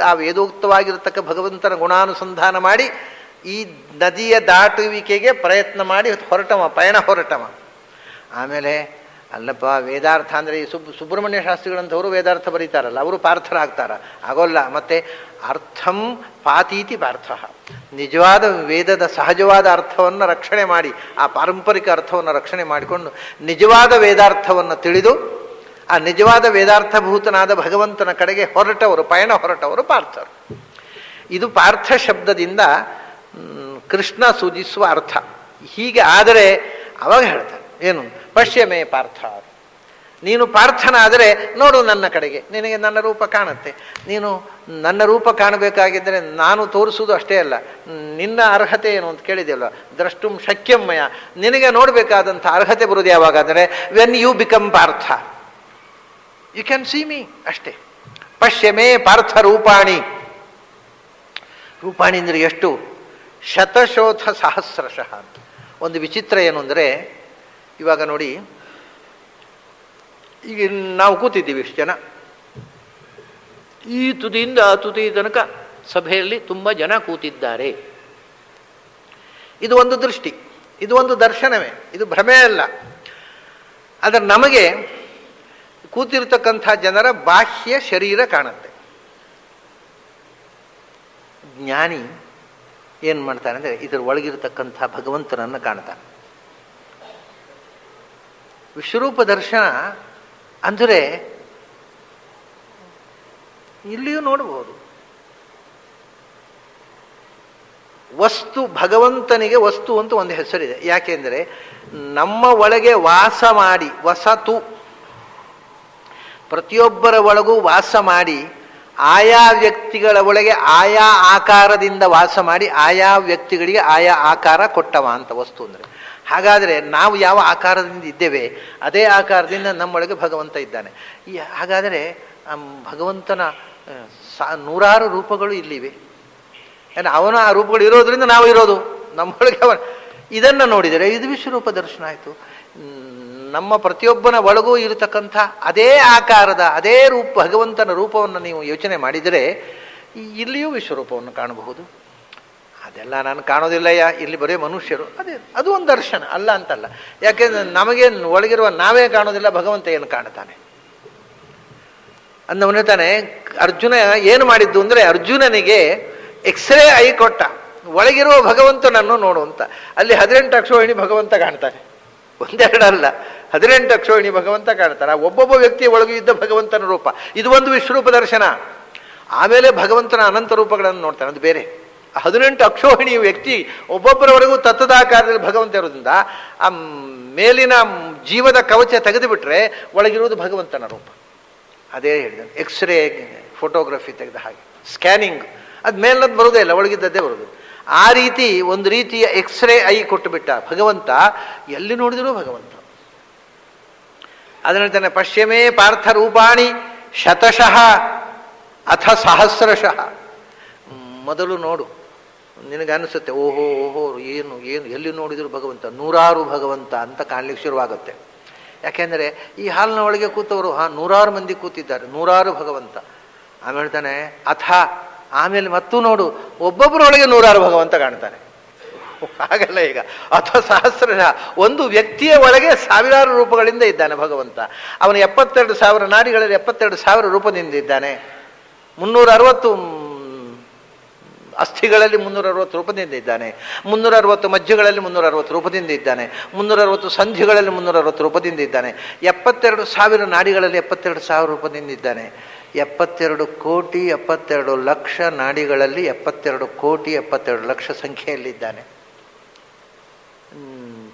ಆ ವೇದೋಕ್ತವಾಗಿರತಕ್ಕ ಭಗವಂತನ ಗುಣಾನುಸಂಧಾನ ಮಾಡಿ ಈ ನದಿಯ ದಾಟುವಿಕೆಗೆ ಪ್ರಯತ್ನ ಮಾಡಿ ಪಯಣ ಹೊರಟವ. ಆಮೇಲೆ ಅಲ್ಲಪ್ಪ ವೇದಾರ್ಥ ಅಂದರೆ ಈ ಸುಬ್ರಹ್ಮಣ್ಯ ಶಾಸ್ತ್ರಿಗಳಂಥವರು ವೇದಾರ್ಥ ಬರೀತಾರಲ್ಲ, ಅವರು ಪಾರ್ಥರಾಗ್ತಾರ? ಆಗೋಲ್ಲ. ಮತ್ತೆ ಅರ್ಥಂ ಪಾತೀತಿ ಪಾರ್ಥ. ನಿಜವಾದ ವೇದದ ಸಹಜವಾದ ಅರ್ಥವನ್ನು ರಕ್ಷಣೆ ಮಾಡಿ, ಆ ಪಾರಂಪರಿಕ ಅರ್ಥವನ್ನು ರಕ್ಷಣೆ ಮಾಡಿಕೊಂಡು ನಿಜವಾದ ವೇದಾರ್ಥವನ್ನು ತಿಳಿದು ಆ ನಿಜವಾದ ವೇದಾರ್ಥಭೂತನಾದ ಭಗವಂತನ ಕಡೆಗೆ ಪಯಣ ಹೊರಟವರು ಪಾರ್ಥರು. ಇದು ಪಾರ್ಥ ಶಬ್ದದಿಂದ ಕೃಷ್ಣ ಸೂಚಿಸುವ ಅರ್ಥ. ಹೀಗೆ ಆದರೆ ಅವಾಗ ಹೇಳ್ತಾರೆ ಏನು? ಪಶ್ಯಮೇ ಪಾರ್ಥ, ನೀನು ಪಾರ್ಥನಾದರೆ ನೋಡು ನನ್ನ ಕಡೆಗೆ, ನಿನಗೆ ನನ್ನ ರೂಪ ಕಾಣುತ್ತೆ. ನೀನು ನನ್ನ ರೂಪ ಕಾಣಬೇಕಾಗಿದ್ದರೆ ನಾನು ತೋರಿಸುವುದು ಅಷ್ಟೇ ಅಲ್ಲ, ನಿನ್ನ ಅರ್ಹತೆ ಏನು ಅಂತ ಕೇಳಿದೆಯಲ್ಲ, ದ್ರಷ್ಟುಂ ಶಕ್ಯಮ್ಮಯ. ನಿನಗೆ ನೋಡಬೇಕಾದಂಥ ಅರ್ಹತೆ ಬರುವುದು ಯಾವಾಗ ಅಂದರೆ when you become Partha, you can see me ಅಷ್ಟೇ. ಪಶ್ಯಮೇ ಪಾರ್ಥ ರೂಪಾಣಿ. ರೂಪಾಣಿ ಅಂದರೆ ಎಷ್ಟು? ಶತಶೋಥ ಸಹಸ್ರಶಃ ಅಂತ. ಒಂದು ವಿಚಿತ್ರ ಏನು ಅಂದರೆ, ಇವಾಗ ನೋಡಿ, ಈಗ ನಾವು ಕೂತಿದ್ದೀವಿ ಇಷ್ಟು ಜನ, ಈ ತುದಿಯಿಂದ ಆ ತುದಿ ತನಕ ಸಭೆಯಲ್ಲಿ ತುಂಬ ಜನ ಕೂತಿದ್ದಾರೆ. ಇದು ಒಂದು ದೃಷ್ಟಿ, ಇದು ಒಂದು ದರ್ಶನವೇ, ಇದು ಭ್ರಮೆ ಅಲ್ಲ. ಆದರೆ ನಮಗೆ ಕೂತಿರ್ತಕ್ಕಂಥ ಜನರ ಬಾಹ್ಯ ಶರೀರ ಕಾಣುತ್ತೆ. ಜ್ಞಾನಿ ಏನು ಮಾಡ್ತಾನೆ ಅಂದರೆ ಇದರ ಒಳಗಿರತಕ್ಕಂಥ ಭಗವಂತನನ್ನು ಕಾಣ್ತಾನೆ. ವಿಶ್ವರೂಪ ದರ್ಶನ ಅಂದರೆ ಇಲ್ಲಿಯೂ ನೋಡಬಹುದು. ವಸ್ತು, ಭಗವಂತನಿಗೆ ವಸ್ತು ಅಂತ ಒಂದು ಹೆಸರಿದೆ. ಯಾಕೆಂದರೆ ನಮ್ಮ ಒಳಗೆ ವಾಸ ಮಾಡಿ, ವಸತು, ಪ್ರತಿಯೊಬ್ಬರ ಒಳಗೂ ವಾಸ ಮಾಡಿ, ಆಯಾ ವ್ಯಕ್ತಿಗಳ ಒಳಗೆ ಆಯಾ ಆಕಾರದಿಂದ ವಾಸ ಮಾಡಿ ಆಯಾ ವ್ಯಕ್ತಿಗಳಿಗೆ ಆಯಾ ಆಕಾರ ಕೊಟ್ಟವ ಅಂತ ವಸ್ತು ಅಂದರೆ. ಹಾಗಾದರೆ ನಾವು ಯಾವ ಆಕಾರದಿಂದ ಇದ್ದೇವೆ ಅದೇ ಆಕಾರದಿಂದ ನಮ್ಮೊಳಗೆ ಭಗವಂತ ಇದ್ದಾನೆ. ಹಾಗಾದರೆ ಭಗವಂತನ ನೂರಾರು ರೂಪಗಳು ಇಲ್ಲಿವೆ. ಯಾಕಂದರೆ ಅವನ ಆ ರೂಪಗಳು ಇರೋದ್ರಿಂದ ನಾವು ಇರೋದು, ನಮ್ಮೊಳಗೆ ಅವನ. ಇದನ್ನು ನೋಡಿದರೆ ಇದು ವಿಶ್ವರೂಪ ದರ್ಶನ ಆಯಿತು. ನಮ್ಮ ಪ್ರತಿಯೊಬ್ಬನ ಒಳಗೂ ಇರತಕ್ಕಂಥ ಅದೇ ಆಕಾರದ ಅದೇ ರೂಪ ಭಗವಂತನ ರೂಪವನ್ನು ನೀವು ಯೋಚನೆ ಮಾಡಿದರೆ ಇಲ್ಲಿಯೂ ವಿಶ್ವರೂಪವನ್ನು ಕಾಣಬಹುದು. ಅದೆಲ್ಲ ನಾನು ಕಾಣೋದಿಲ್ಲಯ್ಯ, ಇಲ್ಲಿ ಬರೀ ಮನುಷ್ಯರು, ಅದು ಒಂದು ದರ್ಶನ ಅಲ್ಲ ಅಂತಲ್ಲ. ಯಾಕೆಂದ್ರೆ ನಮಗೆ ಒಳಗಿರುವ ನಾವೇ ಕಾಣೋದಿಲ್ಲ, ಭಗವಂತ ಏನು ಕಾಣ್ತಾನೆ ಅಂದವನೇ ತಾನೆ. ಅರ್ಜುನ ಏನು ಮಾಡಿದ್ದು ಅಂದರೆ ಅರ್ಜುನನಿಗೆ ಎಕ್ಸ್ರೇ ಐ ಕೊಟ್ಟ, ಒಳಗಿರುವ ಭಗವಂತನನ್ನು ನೋಡುವಂತ. ಅಲ್ಲಿ 18 ಅಕ್ಷೋಹಿಣಿ ಭಗವಂತ ಕಾಣ್ತಾನೆ, ಒಂದೆರಡಲ್ಲ, 18 ಅಕ್ಷೋಹಿಣಿ ಭಗವಂತ ಕಾಣ್ತಾನೆ. ಒಬ್ಬೊಬ್ಬ ವ್ಯಕ್ತಿಯ ಒಳಗೂ ಇದ್ದ ಭಗವಂತನ ರೂಪ, ಇದು ಒಂದು ವಿಶ್ವರೂಪ ದರ್ಶನ. ಆಮೇಲೆ ಭಗವಂತನ ಅನಂತ ರೂಪಗಳನ್ನು ನೋಡ್ತಾನೆ, ಅದು ಬೇರೆ. 18 ಅಕ್ಷೋಹಿಣಿ ವ್ಯಕ್ತಿ ಒಬ್ಬೊಬ್ಬರವರೆಗೂ ತತ್ವದಾಕಾರದಲ್ಲಿ ಭಗವಂತ ಇರೋದ್ರಿಂದ ಆ ಮೇಲಿನ ಜೀವದ ಕವಚ ತೆಗೆದು ಬಿಟ್ರೆ ಒಳಗಿರುವುದು ಭಗವಂತನ ರೂಪ. ಅದೇ ಹೇಳಿದ್ದಾನೆ, ಎಕ್ಸ್ರೇ ಫೋಟೋಗ್ರಫಿ ತೆಗೆದ ಹಾಗೆ, ಸ್ಕ್ಯಾನಿಂಗ್, ಅದು ಮೇಲಿನದ್ದು ಬರೋದೇ ಇಲ್ಲ, ಒಳಗಿದ್ದದ್ದೇ ಬರೋದು. ಆ ರೀತಿ ಒಂದು ರೀತಿಯ ಎಕ್ಸ್ರೇ ಐ ಕೊಟ್ಟು ಬಿಟ್ಟ ಭಗವಂತ, ಎಲ್ಲಿ ನೋಡಿದರೂ ಭಗವಂತ. ಅದನ್ನ ಹೇಳ್ತಾನೆ, ಪಶ್ಯಮೇ ಪಾರ್ಥ ರೂಪಾಣಿ ಶತಶಃ ಅಥ ಸಹಸ್ರಶಃ. ಮೊದಲು ನೋಡು, ನಿನಗನ್ನಿಸುತ್ತೆ ಓಹೋ ಓಹೋ ಏನು ಏನು ಎಲ್ಲಿ ನೋಡಿದ್ರು ಭಗವಂತ, ನೂರಾರು ಭಗವಂತ ಅಂತ ಕಾಣ್ಲಿಕ್ಕೆ ಶುರುವಾಗುತ್ತೆ. ಯಾಕೆಂದರೆ ಈ ಹಾಲಿನ ಒಳಗೆ ಕೂತವರು ನೂರಾರು ಮಂದಿ ಕೂತಿದ್ದಾರೆ, ನೂರಾರು ಭಗವಂತ. ಆಮೇಲೆ ಹೇಳ್ತಾನೆ ಅಥ, ಆಮೇಲೆ ಮತ್ತೂ ನೋಡು, ಒಬ್ಬೊಬ್ಬರೊಳಗೆ ನೂರಾರು ಭಗವಂತ ಕಾಣ್ತಾನೆ. ಹಾಗಲ್ಲ, ಈಗ ಅಥ ಸಹಸ್ರ, ಒಂದು ವ್ಯಕ್ತಿಯ ಒಳಗೆ ಸಾವಿರಾರು ರೂಪಗಳಿಂದ ಇದ್ದಾನೆ ಭಗವಂತ. ಅವನು 72,000 ನಾಡಿಗಳಲ್ಲಿ 72,000 ರೂಪದಿಂದ ಇದ್ದಾನೆ. 360 ಅಸ್ಥಿಗಳಲ್ಲಿ 360 ರೂಪದಿಂದ ಇದ್ದಾನೆ, 360 ಮಜ್ಜೆಗಳಲ್ಲಿ 360 ರೂಪದಿಂದ ಇದ್ದಾನೆ, 360 ಸಂಧಿಗಳಲ್ಲಿ 360 ರೂಪದಿಂದ ಇದ್ದಾನೆ, 72,000 ನಾಡಿಗಳಲ್ಲಿ 72,000 ರೂಪದಿಂದ ಇದ್ದಾನೆ, 72 ಕೋಟಿ 72 ಲಕ್ಷ ನಾಡಿಗಳಲ್ಲಿ 72 ಕೋಟಿ 72 ಲಕ್ಷ ಸಂಖ್ಯೆಯಲ್ಲಿದ್ದಾನೆ.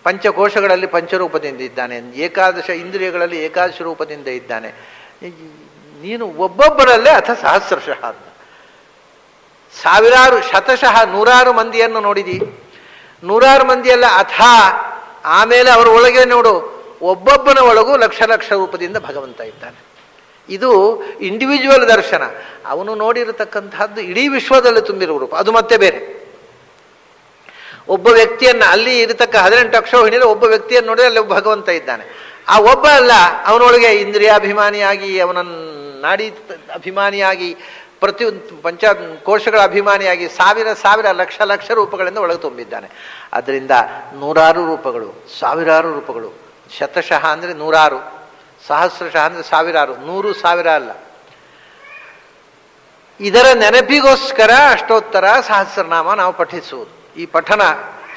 ಪಂಚಕೋಶಗಳಲ್ಲಿ ಪಂಚರೂಪದಿಂದ ಇದ್ದಾನೆ, ಏಕಾದಶ ಇಂದ್ರಿಯಗಳಲ್ಲಿ ಏಕಾದಶ ರೂಪದಿಂದ ಇದ್ದಾನೆ. ನೀನು ಒಬ್ಬೊಬ್ಬರಲ್ಲೇ ಅಥ ಸಹಸ್ರಶಃ ಅಂತ ಸಾವಿರಾರು, ಶತಶಃ ನೂರಾರು ಮಂದಿಯನ್ನು ನೋಡಿದಿ, ನೂರಾರು ಮಂದಿಯಲ್ಲ ಅಥ, ಆಮೇಲೆ ಅವರ ಒಳಗೆ ನೋಡು, ಒಬ್ಬೊಬ್ಬನ ಒಳಗೂ ಲಕ್ಷ ಲಕ್ಷ ರೂಪದಿಂದ ಭಗವಂತ ಇದ್ದಾನೆ. ಇದು ಇಂಡಿವಿಜುವಲ್ ದರ್ಶನ. ಅವನು ನೋಡಿರತಕ್ಕಂಥದ್ದು ಇಡೀ ವಿಶ್ವದಲ್ಲಿ ತುಂಬಿರುವ ರೂಪ, ಅದು ಮತ್ತೆ ಬೇರೆ. ಒಬ್ಬ ವ್ಯಕ್ತಿಯನ್ನು, ಅಲ್ಲಿ ಇರತಕ್ಕ 18 ಅಕ್ಷೋಹಿಣಿಯಲ್ಲಿ ಒಬ್ಬ ವ್ಯಕ್ತಿಯನ್ನು ನೋಡಿದ್ರೆ ಅಲ್ಲಿ ಭಗವಂತ ಇದ್ದಾನೆ. ಆ ಒಬ್ಬ ಅಲ್ಲ, ಅವನೊಳಗೆ ಇಂದ್ರಿಯಾಭಿಮಾನಿಯಾಗಿ, ಅವನ ನಾಡಿ ಅಭಿಮಾನಿಯಾಗಿ, ಪಂಚಕೋಶಗಳ ಅಭಿಮಾನಿಯಾಗಿ ಸಾವಿರ ಲಕ್ಷ ಲಕ್ಷ ರೂಪಗಳಿಂದ ಒಳಗೆ ತುಂಬಿದ್ದಾನೆ. ಅದರಿಂದ ನೂರಾರು ರೂಪಗಳು, ಸಾವಿರಾರು ರೂಪಗಳು. ಶತಶಃ ಅಂದರೆ ನೂರಾರು, ಸಹಸ್ರಶಃ ಅಂದರೆ ಸಾವಿರಾರು, 100,000 ಅಲ್ಲ. ಇದರ ನೆನಪಿಗೋಸ್ಕರ ಅಷ್ಟೋತ್ತರ ಸಹಸ್ರನಾಮ ನಾವು ಪಠಿಸುವುದು. ಈ ಪಠನ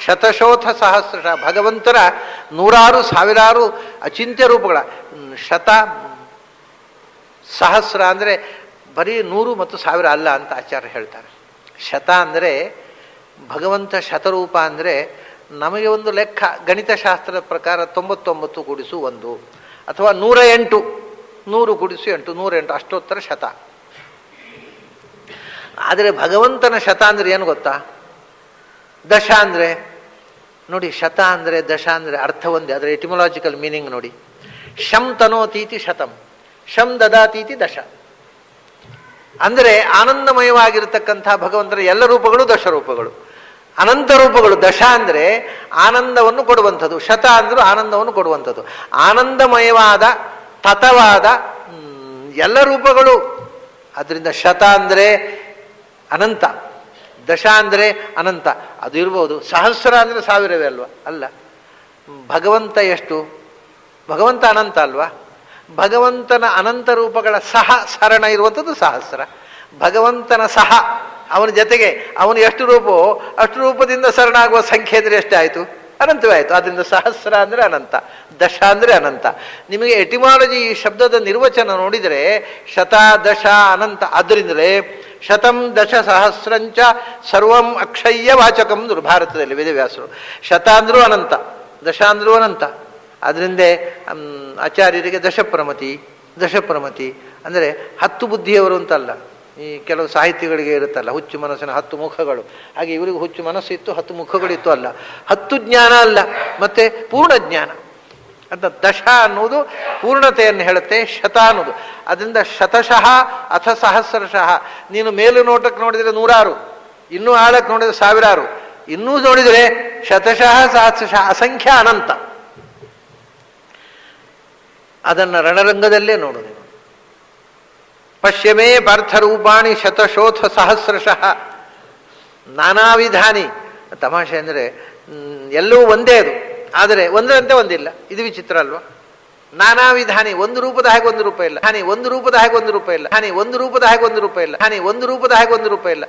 ಶತಶೋಥ ಸಹಸ್ರಶಃ, ಭಗವಂತನ ನೂರಾರು ಸಾವಿರಾರು ಅಚಿಂತ್ಯ ರೂಪಗಳ. ಶತ ಸಹಸ್ರ ಅಂದರೆ ಬರೀ 100 ಮತ್ತು 1000 ಅಲ್ಲ ಅಂತ ಆಚಾರ್ಯ ಹೇಳ್ತಾರೆ. ಶತ ಅಂದರೆ ಭಗವಂತ ಶತರೂಪ ಅಂದರೆ ನಮಗೆ ಒಂದು ಲೆಕ್ಕ, ಗಣಿತಶಾಸ್ತ್ರದ ಪ್ರಕಾರ 99 ಕೂಡಿಸು 1 ಅಥವಾ 108, 100 ಕೂಡಿಸು 8, 108 ಅಷ್ಟೋತ್ತರ ಶತ. ಆದರೆ ಭಗವಂತನ ಶತ ಅಂದರೆ ಏನು ಗೊತ್ತಾ? ದಶ ಅಂದರೆ ನೋಡಿ, ಶತ ಅಂದರೆ ದಶ ಅಂದರೆ ಅರ್ಥ ಒಂದೇ, ಅದರ ಎಟಿಮೊಲಾಜಿಕಲ್ ಮೀನಿಂಗ್ ನೋಡಿ. ಶಂ ತನೋತೀತಿ ಶತಂ, ಶಂ ದದಾತೀತಿ ದಶ. ಅಂದರೆ ಆನಂದಮಯವಾಗಿರತಕ್ಕಂಥ ಭಗವಂತನ ಎಲ್ಲ ರೂಪಗಳು ದಶರೂಪಗಳು, ಅನಂತ ರೂಪಗಳು. ದಶ ಅಂದರೆ ಆನಂದವನ್ನು ಕೊಡುವಂಥದ್ದು, ಶತ ಅಂದರೂ ಆನಂದವನ್ನು ಕೊಡುವಂಥದ್ದು. ಆನಂದಮಯವಾದ ತತವಾದ ಎಲ್ಲ ರೂಪಗಳು. ಅದರಿಂದ ಶತ ಅಂದರೆ ಅನಂತ, ದಶ ಅಂದರೆ ಅನಂತ. ಅದು ಇರ್ಬೋದು. ಸಹಸ್ರ ಅಂದರೆ 1000ವೇ ಅಲ್ವಾ? ಅಲ್ಲ. ಭಗವಂತ ಎಷ್ಟು? ಭಗವಂತ ಅನಂತ ಅಲ್ವಾ? ಭಗವಂತನ ಅನಂತ ರೂಪಗಳ ಸರಣ ಇರುವಂಥದ್ದು ಸಹಸ್ರ. ಭಗವಂತನ ಸಹ, ಅವನ ಜೊತೆಗೆ ಅವನು ಎಷ್ಟು ರೂಪವೋ ಅಷ್ಟು ರೂಪದಿಂದ ಶರಣಾಗುವ ಸಂಖ್ಯೆ ಅಂದರೆ ಎಷ್ಟಾಯಿತು? ಅನಂತವೇ ಆಯಿತು. ಆದ್ದರಿಂದ ಸಹಸ್ರ ಅಂದರೆ ಅನಂತ, ದಶ ಅಂದರೆ ಅನಂತ. ನಿಮಗೆ ಎಟಿಮಾಲಜಿ ಈ ಶಬ್ದದ ನಿರ್ವಚನ ನೋಡಿದರೆ ಶತ, ದಶ, ಅನಂತ. ಆದ್ದರಿಂದಲೇ ಶತಂ ದಶ ಸಹಸ್ರಂಚ ಸರ್ವಂ ಅಕ್ಷಯ್ಯ ವಾಚಕಂ ಭಾರತದಲ್ಲಿ ವೇದವ್ಯಾಸರು. ಶತ ಅಂದ್ರೂ ಅನಂತ, ದಶ ಅಂದ್ರೂ ಅನಂತ. ಅದರಿಂದ ಆಚಾರ್ಯರಿಗೆ ದಶಪ್ರಮತಿ ಅಂದರೆ 10 ಬುದ್ಧಿಯವರು ಅಂತಲ್ಲ. ಈ ಕೆಲವು ಸಾಹಿತ್ಯಗಳಿಗೆ ಇರುತ್ತಲ್ಲ, ಹುಚ್ಚು ಮನಸ್ಸಿನ 10 ಮುಖಗಳು. ಹಾಗೆ ಇವರಿಗೆ ಹುಚ್ಚು ಮನಸ್ಸಿತ್ತು, 10 ಮುಖಗಳಿತ್ತು ಅಲ್ಲ. 10 ಜ್ಞಾನ ಅಲ್ಲ, ಮತ್ತೆ ಪೂರ್ಣ ಜ್ಞಾನ ಅಂತ. ದಶ ಅನ್ನುವುದು ಪೂರ್ಣತೆಯನ್ನು ಹೇಳುತ್ತೆ, ಶತ ಅನ್ನೋದು. ಅದರಿಂದ ಶತಶಃ ಅಥ ಸಹಸ್ರಶಃ. ನೀನು ಮೇಲು ನೋಟಕ್ಕೆ ನೋಡಿದರೆ 100, ಇನ್ನೂ ಆಳಕ್ಕೆ ನೋಡಿದರೆ 1000, ಇನ್ನೂ ನೋಡಿದರೆ ಶತಶಃ ಸಹಸ್ರಶಃ, ಅಸಂಖ್ಯ ಅನಂತ. ಅದನ್ನು ರಣರಂಗದಲ್ಲೇ ನೋಡುವುದು. ಪಶ್ಯಮೇ ಪಾರ್ಥರೂಪಾಣಿ ಶತಶೋಥ ಸಹಸ್ರಶಃ ನಾನಾ ವಿಧಾನಿ. ತಮಾಷೆ ಅಂದರೆ ಎಲ್ಲವೂ ಒಂದೇ ಅದು, ಆದರೆ ಒಂದರಂತೆ ಒಂದಿಲ್ಲ. ಇದು ವಿಚಿತ್ರ ಅಲ್ವಾ? ನಾನಾ ವಿಧಾನಿ, ಒಂದು ರೂಪದ ಹಾಗೆ ಒಂದು ರೂಪ ಇಲ್ಲ. ಒಂದು ರೂಪದ ಹಾಗೆ ಒಂದು ರೂಪ ಇಲ್ಲ. ಒಂದು ರೂಪದ ಹಾಗೆ ಒಂದು ರೂಪ ಇಲ್ಲ. ಒಂದು ರೂಪದ ಹಾಗೆ ಒಂದು ರೂಪ ಇಲ್ಲ.